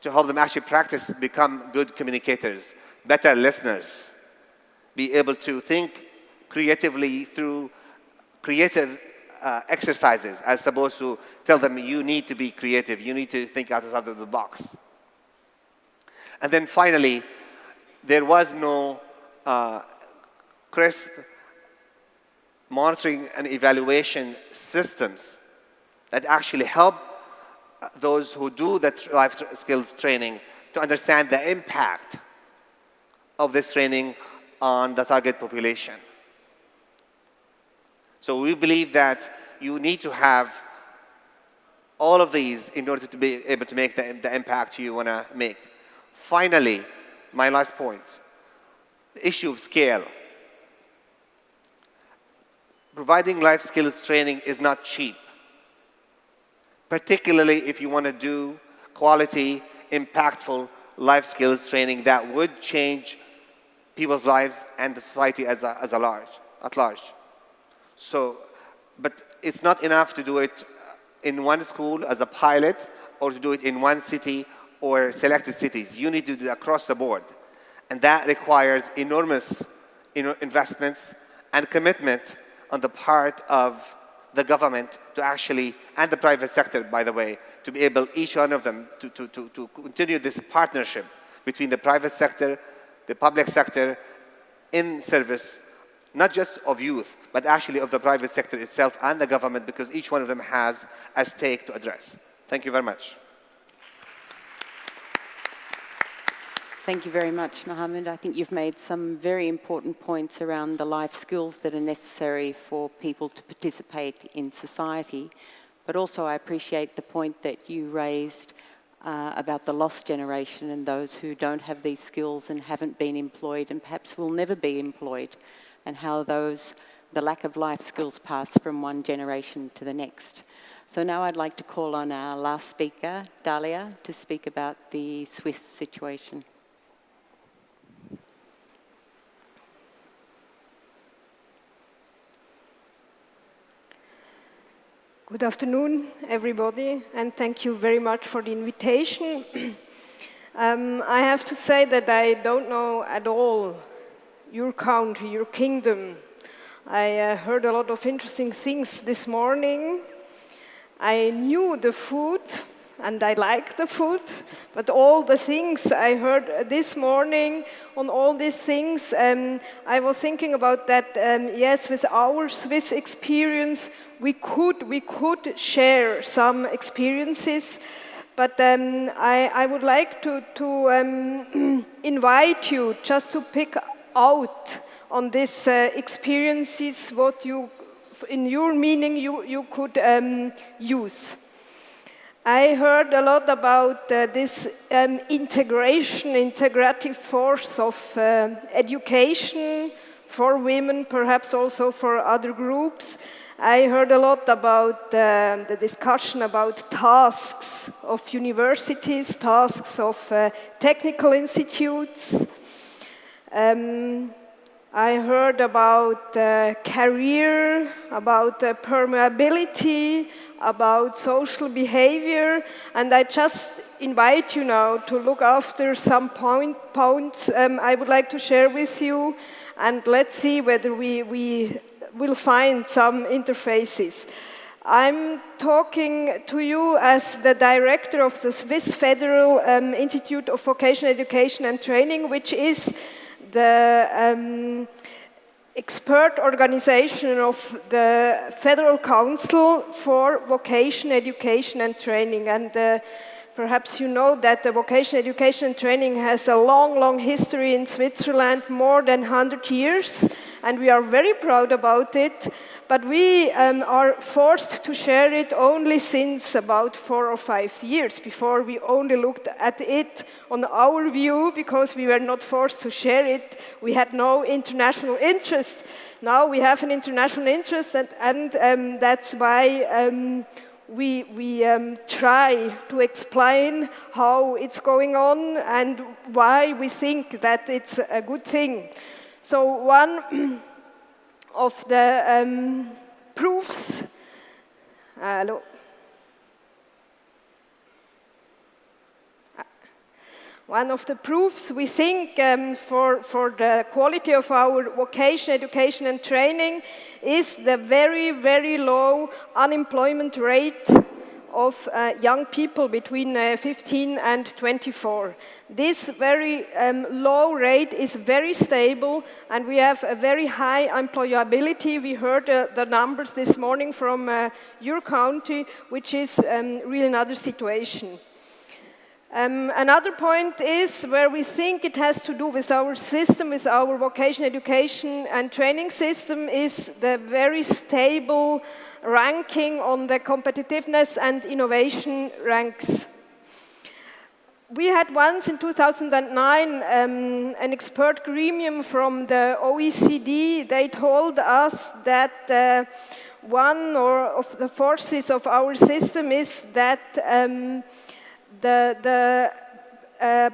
to help them actually practice, become good communicators, better listeners, be able to think creatively through creative exercises, as opposed to tell them you need to be creative, you need to think outside of the box. And then finally, there was no crisp monitoring and evaluation systems that actually help those who do the life skills training to understand the impact of this training on the target population. So we believe that you need to have all of these in order to be able to make the impact you want to make. Finally, my last point, the issue of scale. Providing life skills training is not cheap, particularly if you want to do quality, impactful life skills training that would change people's lives and the society at large. So, but it's not enough to do it in one school as a pilot or to do it in one city or selected cities. You need to do it across the board. And that requires enormous investments and commitment on the part of the government to actually, and the private sector, by the way, to be able, each one of them, to continue this partnership between the private sector, the public sector, in service, not just of youth, but actually of the private sector itself and the government, because each one of them has a stake to address. Thank you very much. Thank you very much, Mohammed. I think you've made some very important points around the life skills that are necessary for people to participate in society. But also I appreciate the point that you raised about the lost generation and those who don't have these skills and haven't been employed and perhaps will never be employed, and how the lack of life skills pass from one generation to the next. So now I'd like to call on our last speaker, Dalia, to speak about the Swiss situation. Good afternoon, everybody, and thank you very much for the invitation. I have to say that I don't know at all your country, your kingdom. I heard a lot of interesting things this morning. I knew the food, and I like the food, but all the things I heard this morning on all these things, I was thinking about that, yes, with our Swiss experience, we could share some experiences, but I would like to invite you just to pick out on these experiences what you, in your meaning, you could use. I heard a lot about this integrative force of education for women, perhaps also for other groups. I heard a lot about the discussion about tasks of universities, tasks of technical institutes. I heard about career, about permeability, about social behavior, and I just invite you now to look after some points I would like to share with you, and let's see whether we will find some interfaces. I'm talking to you as the director of the Swiss Federal Institute of Vocational Education and Training, which is the expert organization of the Federal Council for Vocational Education and Training. And perhaps you know that the vocational education and training has a long, long history in Switzerland, more than 100 years, and we are very proud about it. But we are forced to share it only since about 4 or 5 years. Before, we only looked at it on our view because we were not forced to share it. We had no international interest. Now we have an international interest, and that's why we try to explain how it's going on and why we think that it's a good thing. So one of the proofs, one of the proofs we think for the quality of our vocational education and training is the very, very low unemployment rate of young people between 15 and 24. This very low rate is very stable, and we have a very high employability. We heard the numbers this morning from your county, which is really another situation. Another point is where we think it has to do with our system, with our vocational education and training system, is the very stable ranking on the competitiveness and innovation ranks. We had once in 2009 an expert gremium from the OECD. They told us that one of the forces of our system is that the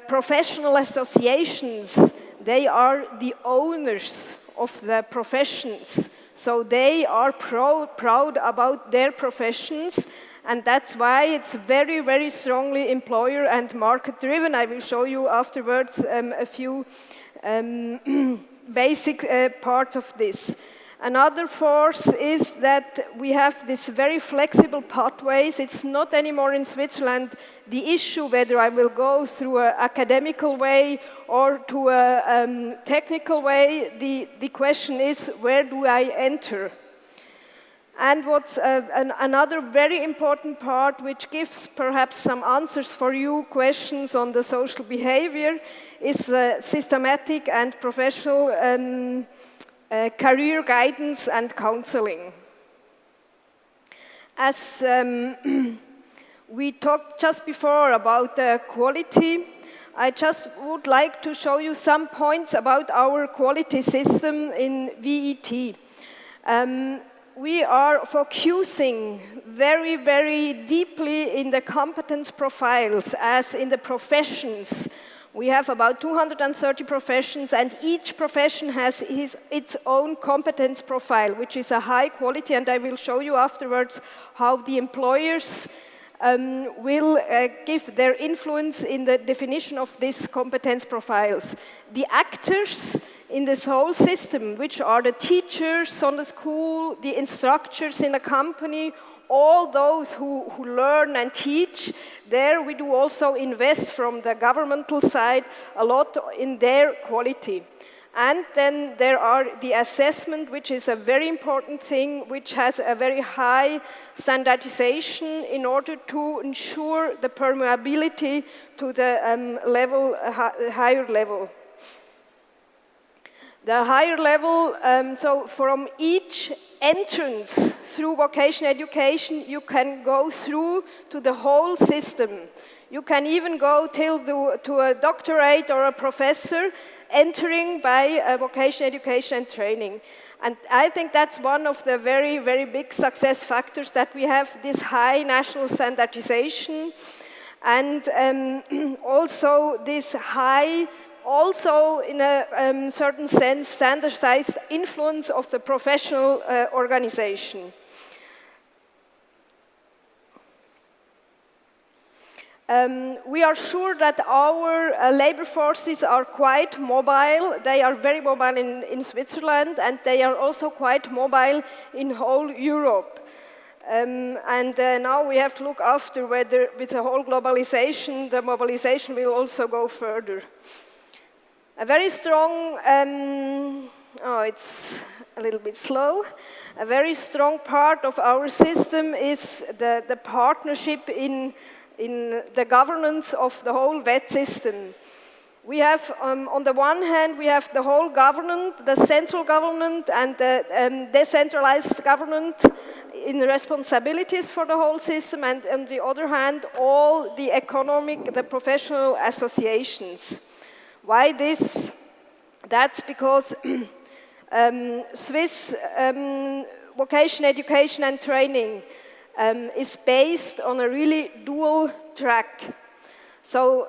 professional associations, they are the owners of the professions. So they are proud about their professions, and that's why it's very, very strongly employer and market driven. I will show you afterwards a few basic parts of this. Another force is that we have this very flexible pathways. It's not anymore in Switzerland the issue whether I will go through an academical way or to a technical way. The question is, where do I enter? And what's another very important part, which gives perhaps some answers for you questions on the social behavior, is systematic and professional career guidance and counseling. As we talked just before about quality, I just would like to show you some points about our quality system in VET. We are focusing very, very deeply in the competence profiles, as in the professions. We have about 230 professions, and each profession has its own competence profile, which is a high quality, and I will show you afterwards how the employers will give their influence in the definition of these competence profiles. The actors in this whole system, which are the teachers on the school, the instructors in a company, all those who learn and teach, there we do also invest from the governmental side a lot in their quality. And then there are the assessment, which is a very important thing, which has a very high standardization in order to ensure the permeability to the higher level. The higher level, so from each entrance through vocational education, you can go through to the whole system. You can even go to a doctorate or a professor, entering by vocational education and training. And I think that's one of the very, very big success factors, that we have this high national standardization, and also this high, also in a certain sense, standardized influence of the professional organization. We are sure that our labor forces are quite mobile. They are very mobile in Switzerland, and they are also quite mobile in whole Europe. Now we have to look after whether, with the whole globalization, the mobilization will also go further. A very strong oh, it's a little bit slow. A very strong part of our system is the partnership in the governance of the whole VET system. We have, on the one hand, we have the whole government, the central government and the decentralized government in responsibilities for the whole system, and on the other hand, all the economic, the professional associations. Why this? That's because Swiss vocational education and training is based on a really dual track. So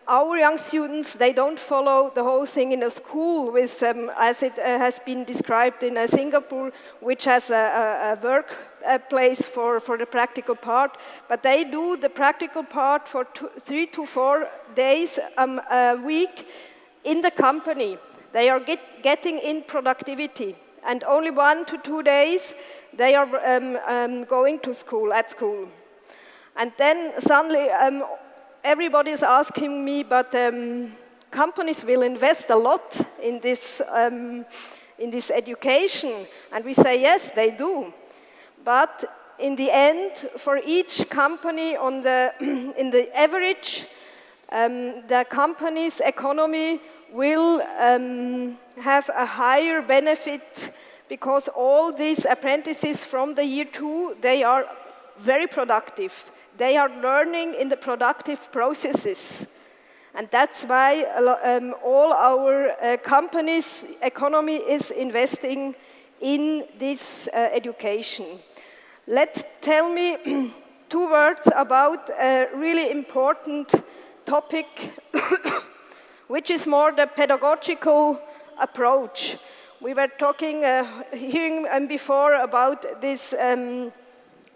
our young students, they don't follow the whole thing in a school with, as it has been described in Singapore, which has a workplace for the practical part, but they do the practical part for 3 to 4 days a week in the company. They are getting in productivity, and only 1 to 2 days they are going to school, at school. And then suddenly, everybody is asking me, but companies will invest a lot in this education. And we say, yes, they do. But in the end, for each company on in the average, the company's economy will have a higher benefit because all these apprentices from the year 2, they are very productive. They are learning in the productive processes. And that's why all our companies' economy is investing in this education. Tell me 2 words about a really important topic, which is more the pedagogical approach. We were talking, hearing before about this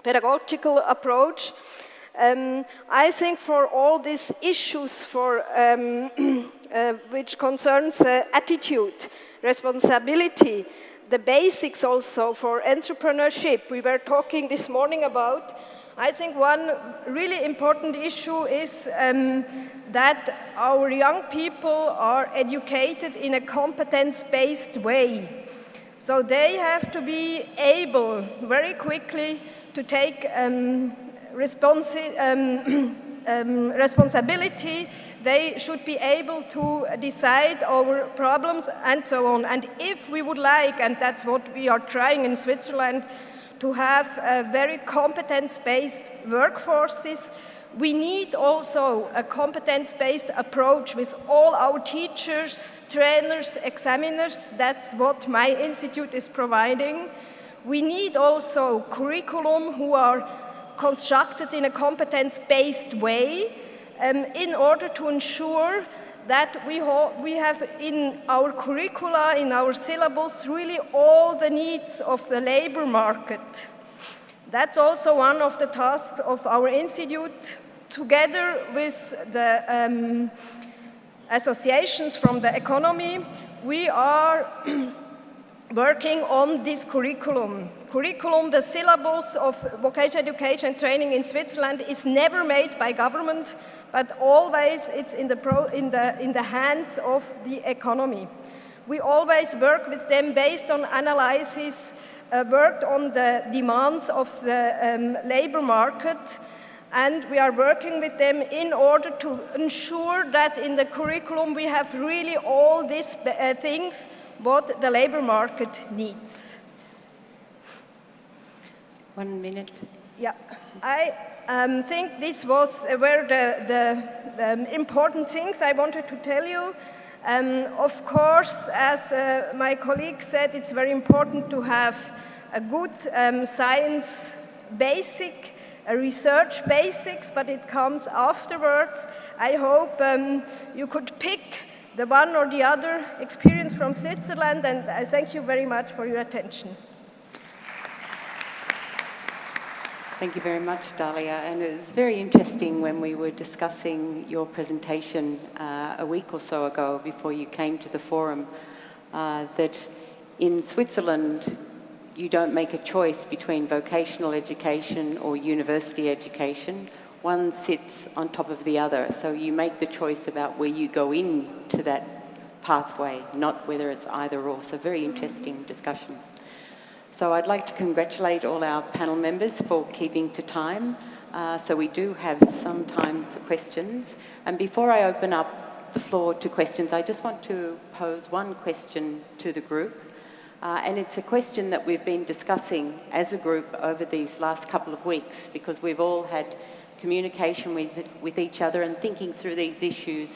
pedagogical approach. I think for all these issues which concerns attitude, responsibility, the basics also for entrepreneurship, we were talking this morning about, I think one really important issue is that our young people are educated in a competence-based way. So they have to be able very quickly to take responsibility. They should be able to decide our problems and so on. And if we would like, and that's what we are trying in Switzerland, to have very competence-based workforces, we need also a competence-based approach with all our teachers, trainers, examiners. That's what my institute is providing. We need also curriculum who are constructed in a competence-based way in order to ensure that we have in our curricula, in our syllabus, really all the needs of the labor market. That's also one of the tasks of our institute. Together with the associations from the economy, we are working on this curriculum. The syllabus of vocational education and training in Switzerland is never made by government, but always it's in the hands of the economy. We always work with them based on analysis, worked on the demands of the labor market, and we are working with them in order to ensure that in the curriculum we have really all these things what the labor market needs. 1 minute. Yeah, I think this were the important things I wanted to tell you. Of course, as my colleague said, it's very important to have a good science basic, a research basics, but it comes afterwards. I hope you could pick the one or the other experience from Switzerland, and I thank you very much for your attention. Thank you very much, Dalia. And it was very interesting when we were discussing your presentation a week or so ago before you came to the forum, that in Switzerland, you don't make a choice between vocational education or university education. One sits on top of the other. So you make the choice about where you go into that pathway, not whether it's either or. So very interesting discussion. So I'd like to congratulate all our panel members for keeping to time. So we do have some time for questions. And before I open up the floor to questions, I just want to pose one question to the group. And it's a question that we've been discussing as a group over these last couple of weeks, because we've all had communication with each other and thinking through these issues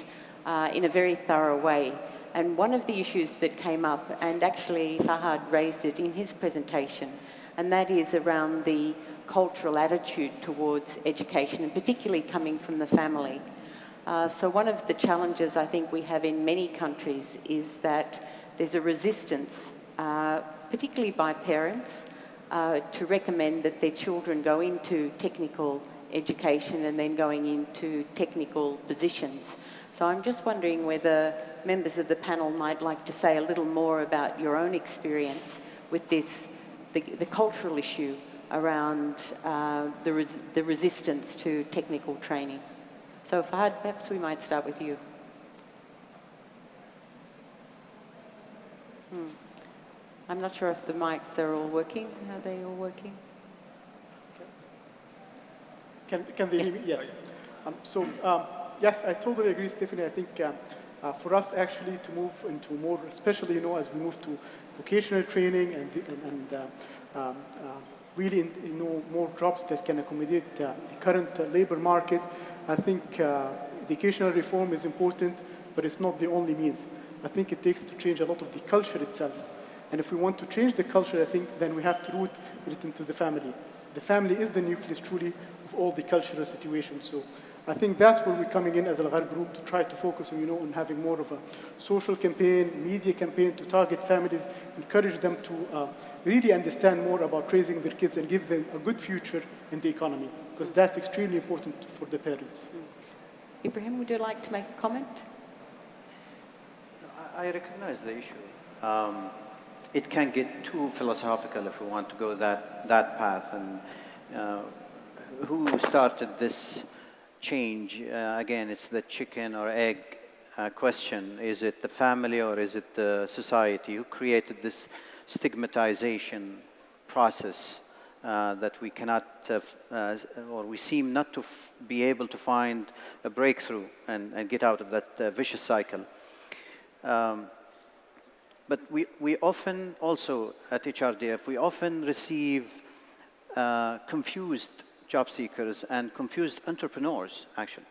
in a very thorough way. And one of the issues that came up, and actually Fahad raised it in his presentation, and that is around the cultural attitude towards education, and particularly coming from the family. So one of the challenges I think we have in many countries is that there's a resistance, particularly by parents, to recommend that their children go into technical education and then going into technical positions. So I'm just wondering whether members of the panel might like to say a little more about your own experience with this, the cultural issue around the resistance to technical training. So Fahad, perhaps we might start with you. I'm not sure if the mics are all working. Are they all working? Can they hear me? Yes. Yes, I totally agree, Stephanie. I think for us actually to move into more, especially as we move to vocational training and really more jobs that can accommodate the current labor market, I think educational reform is important, but it's not the only means. I think it takes to change a lot of the culture itself. And if we want to change the culture, I think then we have to root it into the family. The family is the nucleus truly of all the cultural situations. So I think that's where we're coming in as Aghar group to try to focus on, on having more of a social campaign, media campaign to target families, encourage them to really understand more about raising their kids and give them a good future in the economy, because that's extremely important for the parents. Ibrahim, would you like to make a comment? I recognize the issue. It can get too philosophical if we want to go that path. And who started this change? Again, it's the chicken or egg question. Is it the family or is it the society? Who created this stigmatization process that we cannot, or we seem not to be able to find a breakthrough and get out of that vicious cycle? But we often also, at HRDF, we often receive confused job seekers and confused entrepreneurs, actually.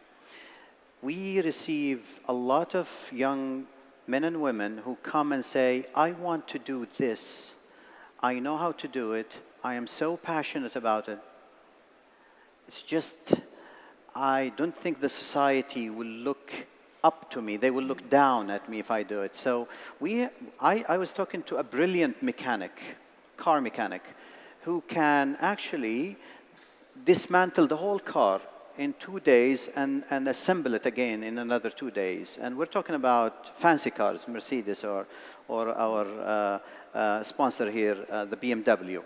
We receive a lot of young men and women who come and say, I want to do this. I know how to do it. I am so passionate about it. It's just, I don't think the society will look up to me. They will look down at me if I do it. So I was talking to a brilliant mechanic, car mechanic, who can actually dismantle the whole car in 2 days and assemble it again in another 2 days. And we're talking about fancy cars, Mercedes or our sponsor here, the BMW.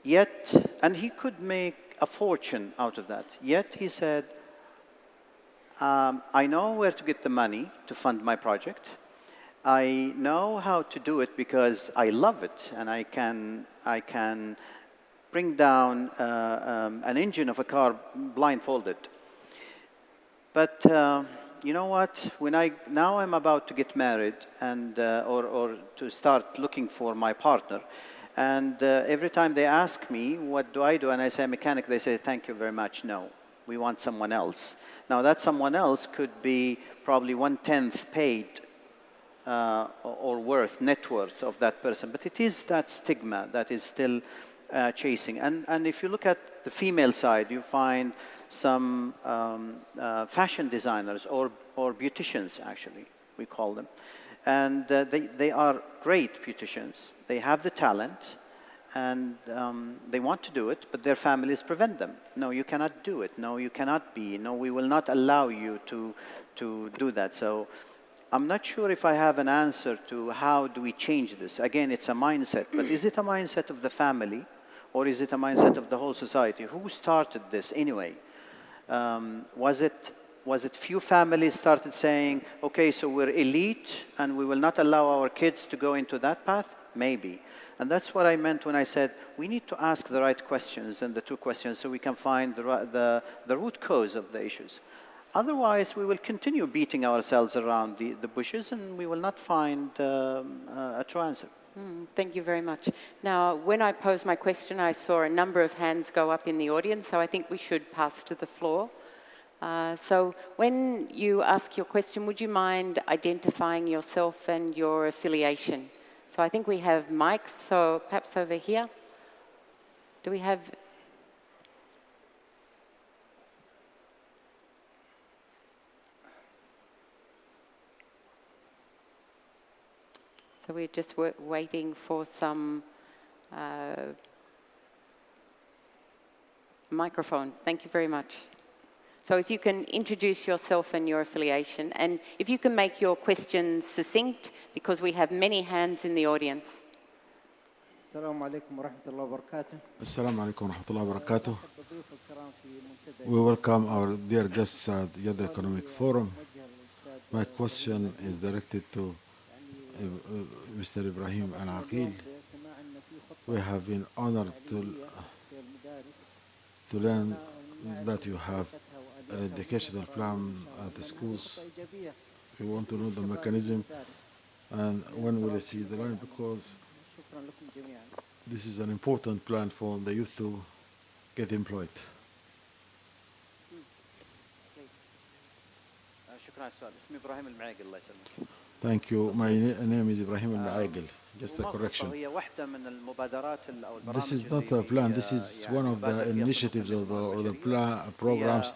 Yet, and he could make a fortune out of that. Yet he said, I know where to get the money to fund my project. I know how to do it because I love it, and I can bring down an engine of a car blindfolded. But you know what? Now I'm about to get married and or to start looking for my partner, and every time they ask me what do I do, and I say mechanic, they say thank you very much. No, we want someone else. Now that someone else could be probably 1/10 paid or net worth of that person, but it is that stigma that is still chasing. And if you look at the female side, you find some fashion designers or beauticians, actually, we call them. And they are great beauticians. They have the talent, and they want to do it, but their families prevent them. No, you cannot do it. No, you cannot be. No, we will not allow you to do that. So I'm not sure if I have an answer to how do we change this. Again, it's a mindset, but is it a mindset of the family, or is it a mindset of the whole society? Who started this anyway? Was it Was it few families started saying, okay, so we're elite and we will not allow our kids to go into that path? Maybe. And that's what I meant when I said we need to ask the right questions and the two questions so we can find the root cause of the issues. Otherwise, we will continue beating ourselves around the bushes and we will not find a true answer. Thank you very much. Now, when I posed my question, I saw a number of hands go up in the audience, so I think we should pass to the floor. So when you ask your question, would you mind identifying yourself and your affiliation? So I think we have mics, so perhaps over here. Do we have... So we're just waiting for some microphone. Thank you very much. So if you can introduce yourself and your affiliation, and if you can make your questions succinct, because we have many hands in the audience. السلام عليكم ورحمة الله وبركاته. السلام عليكم ورحمة الله وبركاته. We welcome our dear guests at the Economic Forum. My question is directed to Mr. Ibrahim AlMoiquel. We have been honored to learn that you have an educational plan at the schools. We want to know the mechanism and when will I see the line, because this is an important plan for the youth to get employed. Thank you. My name is Ibrahim AlMoiquel. Just a correction. This is not a plan. This is one of the initiatives of the programs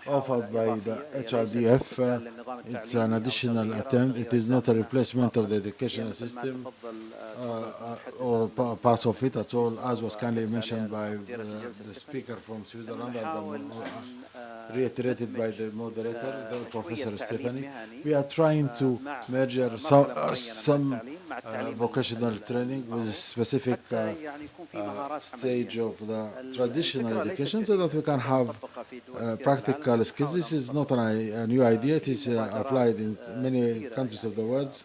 offered by the HRDF. It's an additional attempt. It is not a replacement of the educational system or parts of it at all, as was kindly mentioned by the speaker from Switzerland and reiterated by the moderator, the Professor Stephanie. We are trying to merge some vocational training with a specific stage of the traditional education so that we can have practical skills. This is not a new idea. It is applied in many countries of the world.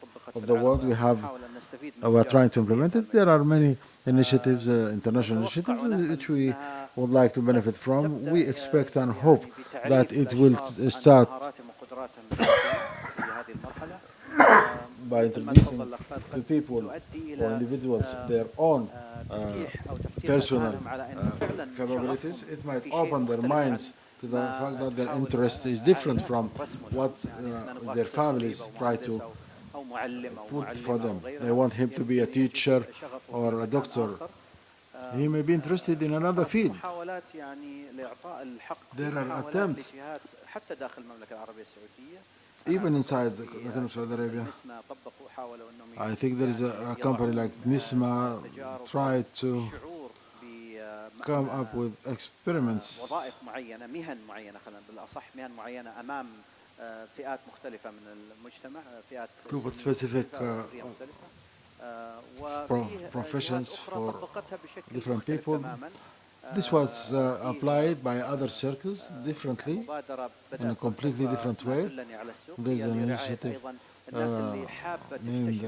We are trying to implement it. There are many initiatives, international initiatives, which we would like to benefit from. We expect and hope that it will start by introducing to people or individuals their own personal capabilities. It might open their minds to the fact that their interest is different from what their families try to put for them. They want him to be a teacher or a doctor. He may be interested in another field. There are attempts, even inside the country of Saudi Arabia. I think there is a company like NISMA tried to come up with experiments to put specific professions for different people. This was applied by other circles differently, in a completely different way. There's an initiative named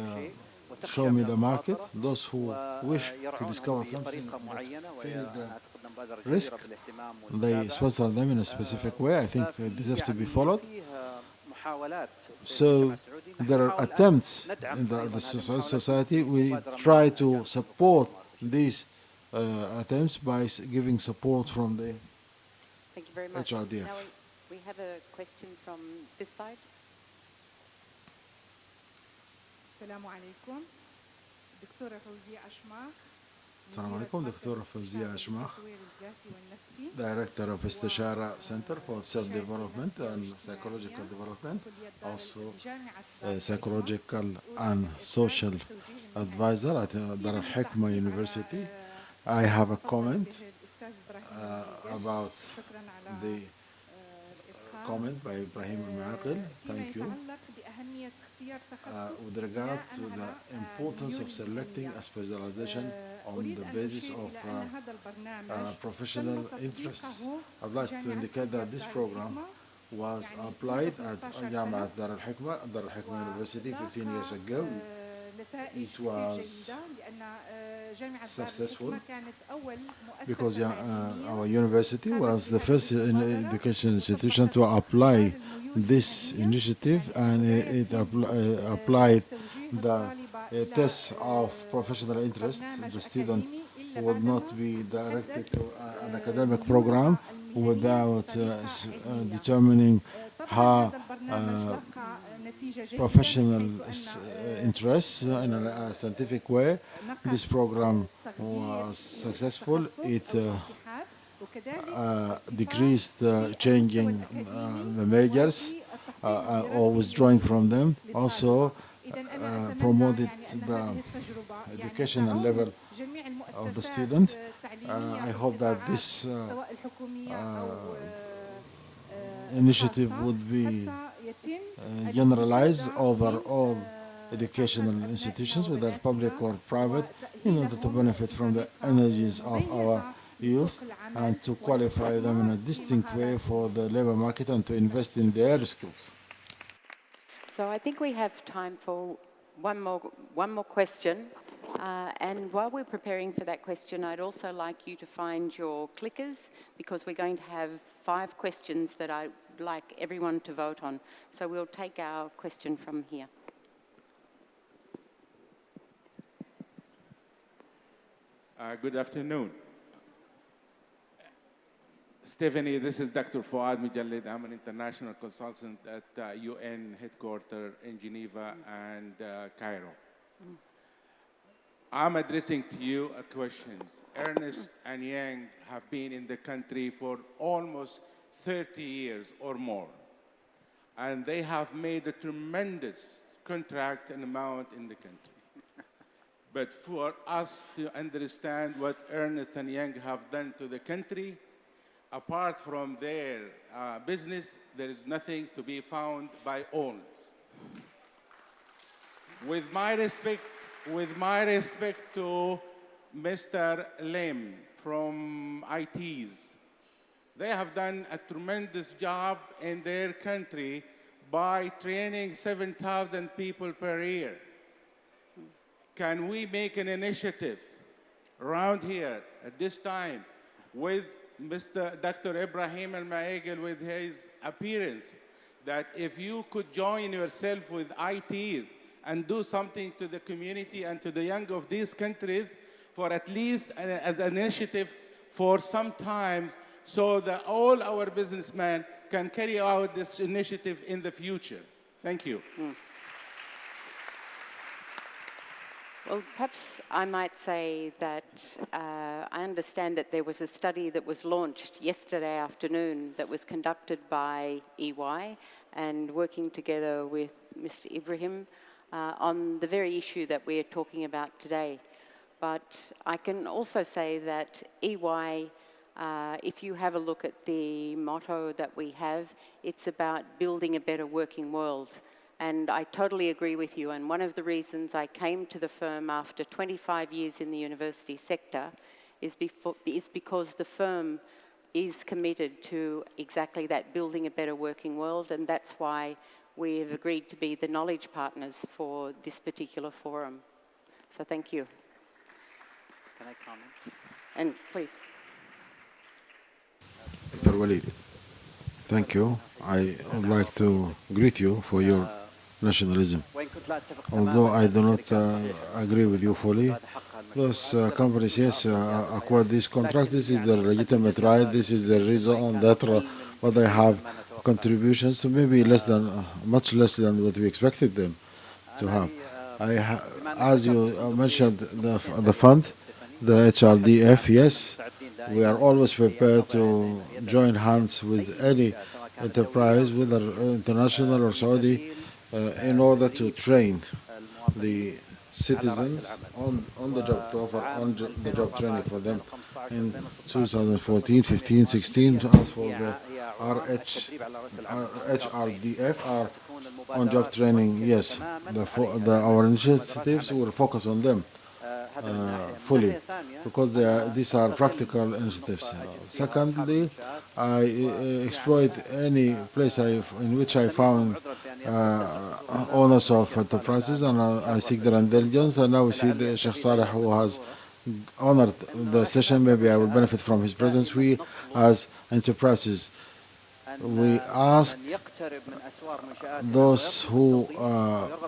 Show Me the Market. Those who wish to discover something but feel the risk, they sponsor them in a specific way. I think it deserves to be followed. So there are attempts in the society. We try to support these attempts by giving support from the Thank you very much. HRDF. Now we have a question from this side. السلام عليكم دكتورة فوزية أشماخ. السلام عليكم. Dr. Fawzia Ashmach, Director of Istishara Center for Self-Development and Psychological Development, also Psychological and Social Advisor at Dar al-Hikmah University. I have a comment about the comment by Ibrahim AlMoiquel. Thank you. With regard to the importance of selecting a specialization on the basis of professional interests, I'd like to indicate that this program was applied at Jamiat Dar al-Hikmah University 15 years ago. It was successful because our university was the first education institution to apply this initiative, and it applied the test of professional interest. The student would not be directed to an academic program without determining her professional interests in a scientific way. This program was successful. It decreased changing the majors or withdrawing from them. Also promoted the educational level of the student. I hope that this initiative would be generalized over all educational institutions, whether public or private, in order to benefit from the energies of our youth and to qualify them in a distinct way for the labor market and to invest in their skills. So I think we have time for one more question. And while we're preparing for that question, I'd also like you to find your clickers, because we're going to have 5 questions that I'd like everyone to vote on. So we'll take our question from here. Good afternoon. Stephanie, this is Dr. Fahad Abualnasr. I'm an international consultant at UN headquarters in Geneva and Cairo. I'm addressing to you questions. Ernst and Young have been in the country for almost 30 years or more, and they have made a tremendous contract and amount in the country. But for us to understand what Ernst and Young have done to the country, apart from their business, there is nothing to be found by owners. With my respect to Mr. LIM from ITs, they have done a tremendous job in their country by training 7,000 people per year. Can we make an initiative around here at this time with Dr. Ibrahim AlMoiquel, with his appearance, that if you could join yourself with ITs and do something to the community and to the young of these countries for at least as an initiative for some time, so that all our businessmen can carry out this initiative in the future. Thank you. Well, perhaps I might say that I understand that there was a study that was launched yesterday afternoon that was conducted by EY and working together with Mr. Ibrahim on the very issue that we're talking about today. But I can also say that EY, if you have a look at the motto that we have, it's about building a better working world. And I totally agree with you. And one of the reasons I came to the firm after 25 years in the university sector is because the firm is committed to exactly that, building a better working world. And that's why we have agreed to be the knowledge partners for this particular forum. So thank you. Can I comment? And please. Dr. Walid, thank you. I would like to greet you for your nationalism. Although I do not agree with you fully, those companies, yes, acquired these contracts. This is their legitimate right. This is the reason that what they have contributions, so maybe less than, much less than what we expected them to have. As you mentioned, the fund, the HRDF, yes, we are always prepared to join hands with any enterprise, whether international or Saudi, in order to train the citizens on the job, to offer on the job training for them. In 2014, 15, 16, as for the HRDF, our on-job training, yes, our initiatives will focus on them. fully, because these are practical initiatives. Secondly, I exploit any place in which I found owners of enterprises, and I seek their intelligence. And now we see the Sheikh Saleh, who has honored the session. Maybe I will benefit from his presence. We, as enterprises, we ask those who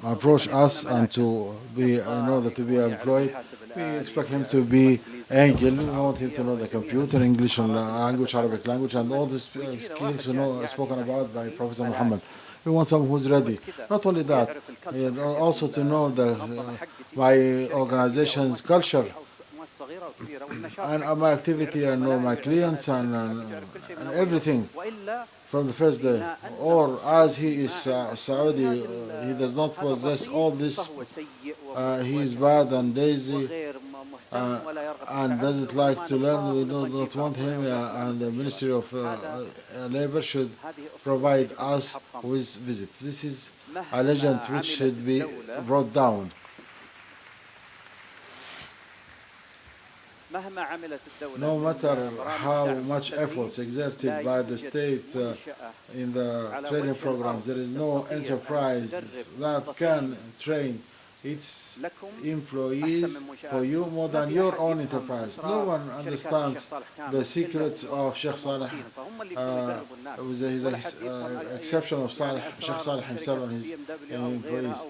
approach us and to be in order to be employed, we expect him to be agile. We want him to know the computer, English and language, Arabic language, and all these skills spoken about by Professor Muhammad. We want someone who's ready. Not only that, also to know my organization's culture and my activity, and know my clients and everything from the first day. Or as he is Saudi, he does not possess all this. He is bad and lazy and doesn't like to learn. We do not want him, and the Ministry of Labor should provide us with visits. This is a legend which should be brought down. No matter how much efforts exerted by the state in the training programs, there is no enterprise that can train its employees for you more than your own enterprise. No one understands the secrets of Sheikh Saleh, with his exception of Sheikh Saleh himself and his employees.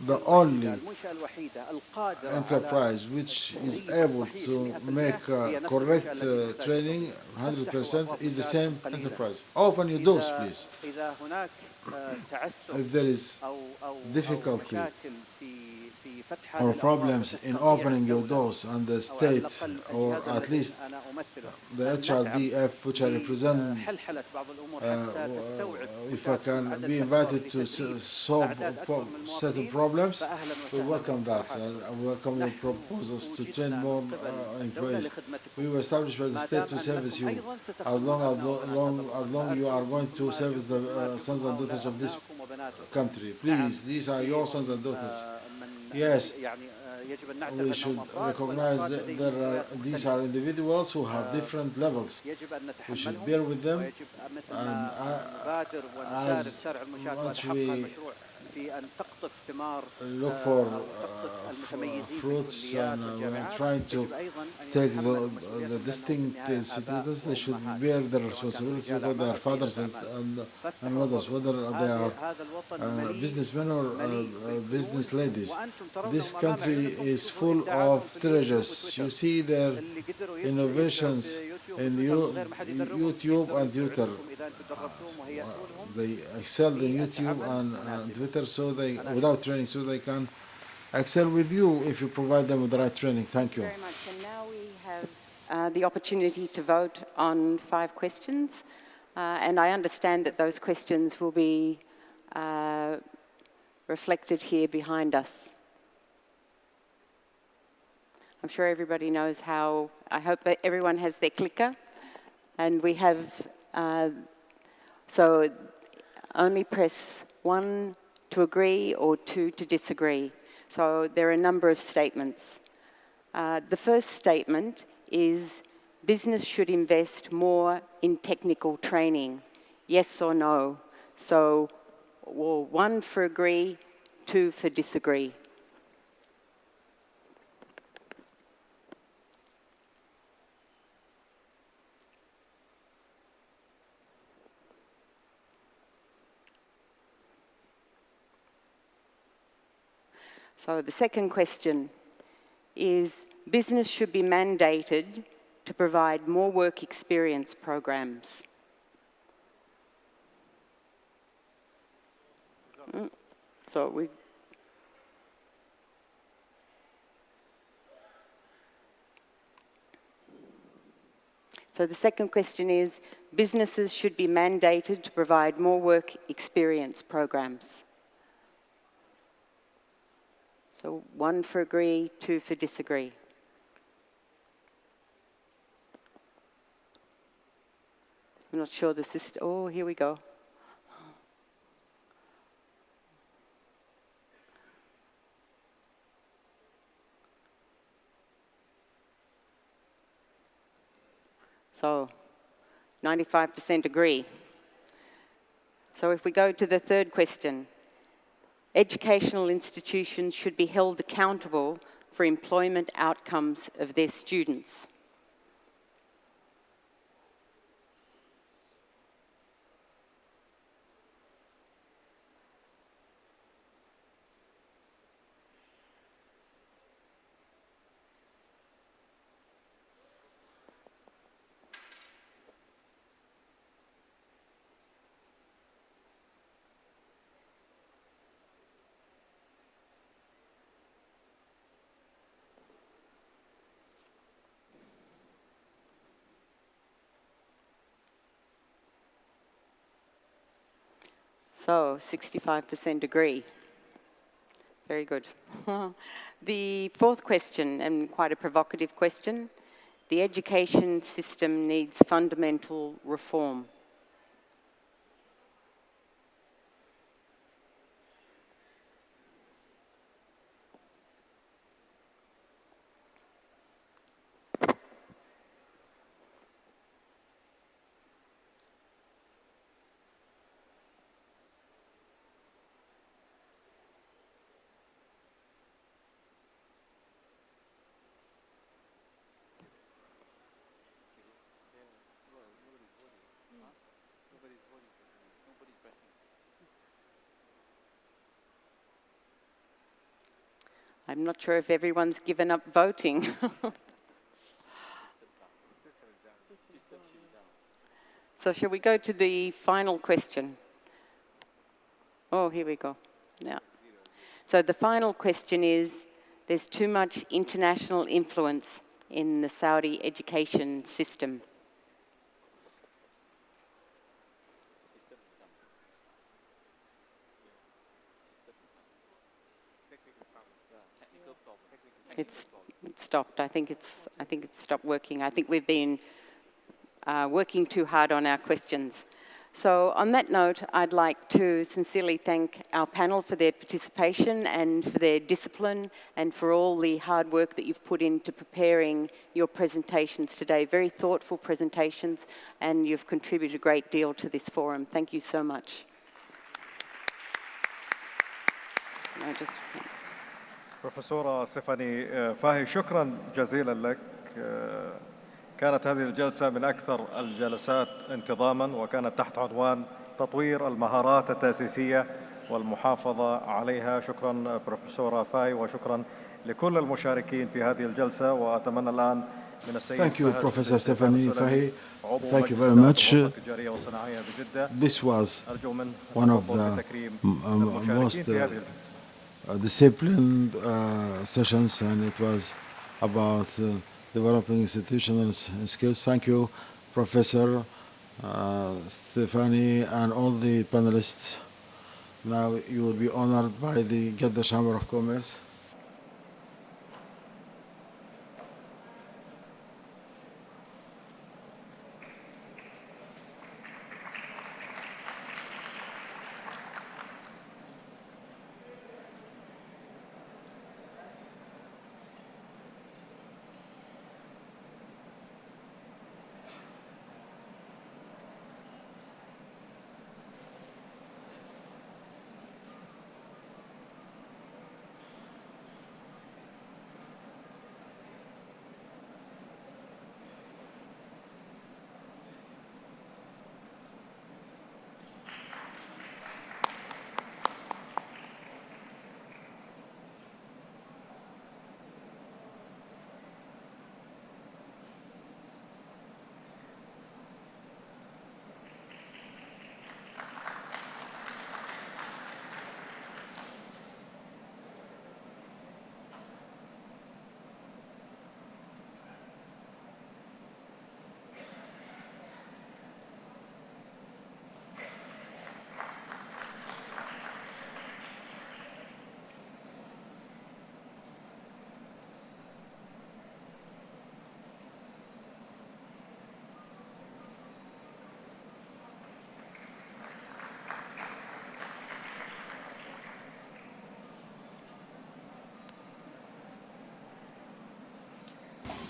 The only enterprise which is able to make correct training 100% is the same enterprise. Open your doors, please. If there is difficulty or problems in opening your doors, and the state, or at least the HRDF, which I represent, if I can be invited to solve certain problems, we welcome that. We welcome your proposals to train more employees. We were established by the state to service you, as long you are going to service the sons and daughters of this country. Please, these are your sons and daughters. Yes, we should recognize that these are individuals who have different levels. We should bear with them, and as much we look for fruits, and we're trying to take the distinct citizens, they should bear their responsibility because they are fathers and mothers, whether they are businessmen or business ladies. This country is full of treasures. You see their innovations in YouTube and Twitter. They excelled in YouTube and Twitter, so without training, so they can excel with you if you provide them with the right training. Thank you. Very much. And now we have the opportunity to vote on 5 questions, and I understand that those questions will be reflected here behind us. I'm sure everybody knows how. I hope that everyone has their clicker, and we have. So only press 1 to agree or 2 to disagree. So there are a number of statements. The first statement is business should invest more in technical training, yes or no. So 1 for agree, 2 for disagree. So the second question is business should be mandated to provide more work experience programs. So the second question is businesses should be mandated to provide more work experience programs. So 1 for agree, 2 for disagree. I'm not sure the system. Oh, here we go. So 95% agree. So if we go to the third question, educational institutions should be held accountable for employment outcomes of their students. So 65% agree. Very good. The fourth question, and quite a provocative question, the education system needs fundamental reform. I'm not sure if everyone's given up voting. So shall we go to the final question? Oh, here we go. Yeah. So the final question is, there's too much international influence in the Saudi education system. It's stopped. I think it's stopped working. I think we've been working too hard on our questions. So on that note, I'd like to sincerely thank our panel for their participation and for their discipline and for all the hard work that you've put into preparing your presentations today. Very thoughtful presentations, and you've contributed a great deal to this forum. Thank you so much. بروفيسورة ستيفاني فاهي، شكرا جزيلا لك. كانت هذه الجلسة من أكثر الجلسات انتظاما، وكانت تحت عنوان تطوير المهارات التأسيسية والمحافظة عليها. شكرا بروفيسورة فاهي، وشكرا لكل المشاركين في هذه الجلسة. وأتمنى الآن من السيد Thank you, Professor Stephanie Fahey. Thank you very much. This was one of the most disciplined sessions, and it was about developing institutional skills. Thank you, Professor Stephanie, and all the panelists. Now you will be honored by the Jeddah Chamber of Commerce.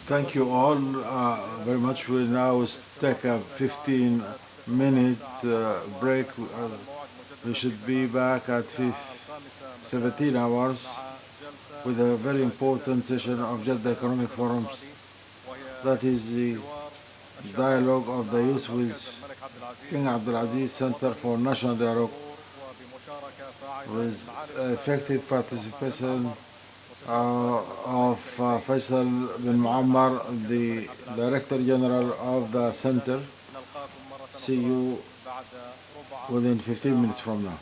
Thank you all very much. We'll now take a 15-minute break. We should be back at 17 hours with a very important session of Jeddah Economic Forums. That is the dialogue of the youth with King Abdulaziz Center for National Dialogue, with effective participation of Faisal bin Muammar, the Director General of the Center. See you within 15 minutes from now.